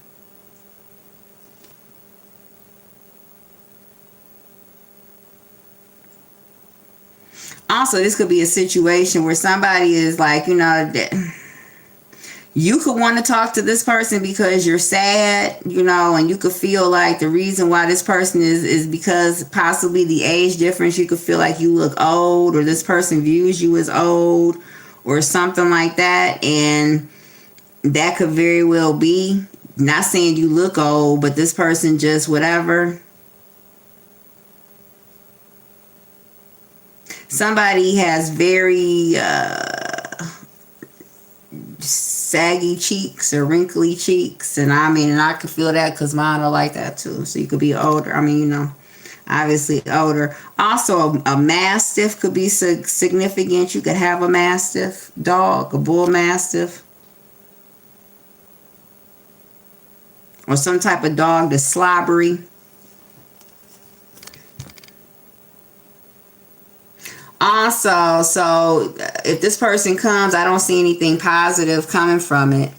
Also, this could be a situation where somebody is like, that you could want to talk to this person because you're sad, and you could feel like the reason why this person is because possibly the age difference. You could feel like you look old, or this person views you as old, or something like that. And that could very well be, not saying you look old, but this person just whatever. Somebody has very saggy cheeks or wrinkly cheeks, and I can feel that because mine are like that too. So you could be older. Obviously older. Also, a mastiff could be significant. You could have a mastiff dog, a bull mastiff, or some type of dog that's slobbery. Also, so if this person comes, I don't see anything positive coming from it.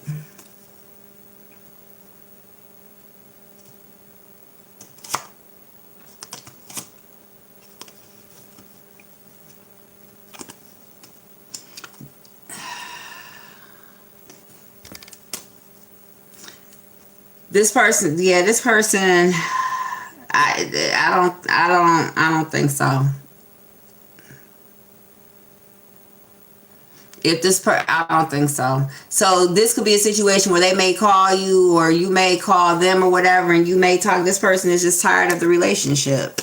This person, I don't think so. I don't think so. So this could be a situation where they may call you, or you may call them, or whatever, and you may talk. This person is just tired of the relationship.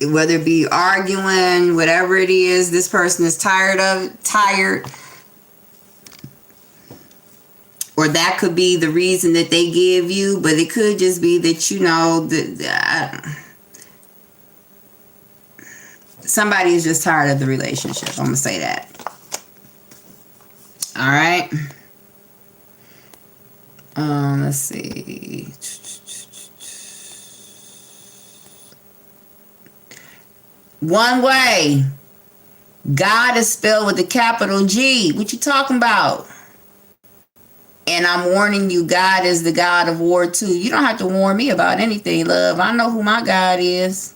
Whether it be arguing, whatever it is, this person is tired. Or that could be the reason that they give you, but it could just be that, somebody is just tired of the relationship. I'm going to say that. All right. Let's see. One way. God is spelled with a capital G. What you talking about? And I'm warning you, God is the God of war too. You don't have to warn me about anything, love. I know who my God is.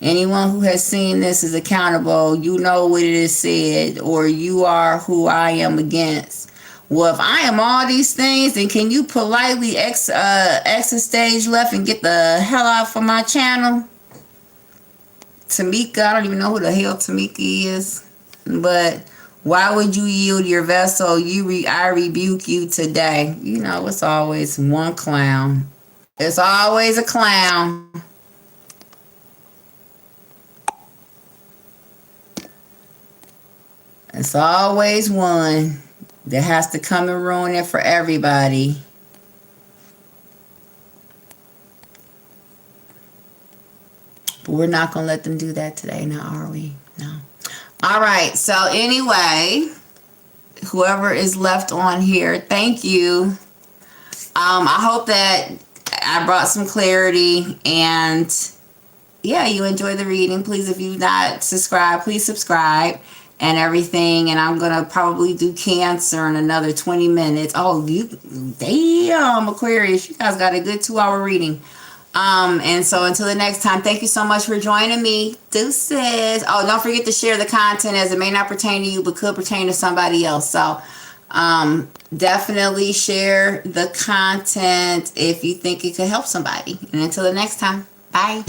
Anyone who has seen this is accountable. You know what it is said, or you are who I am against. Well, if I am all these things, then can you politely exit stage left and get the hell out from my channel? Tamika, I don't even know who the hell Tamika is. But why would you yield your vessel? I rebuke you today. It's always one clown. It's always a clown. It's always one that has to come and ruin it for everybody. But we're not going to let them do that today, now are we? No. All right. So anyway, whoever is left on here, thank you. I hope that I brought some clarity, and yeah, you enjoy the reading. Please, if you've not subscribed, please subscribe and everything. And I'm going to probably do Cancer in another 20 minutes. Oh, damn, Aquarius, you guys got a good 2-hour reading. And so until the next time, thank you so much for joining me. Deuces. Oh, don't forget to share the content, as it may not pertain to you, but could pertain to somebody else. So, definitely share the content if you think it could help somebody. And until the next time, bye.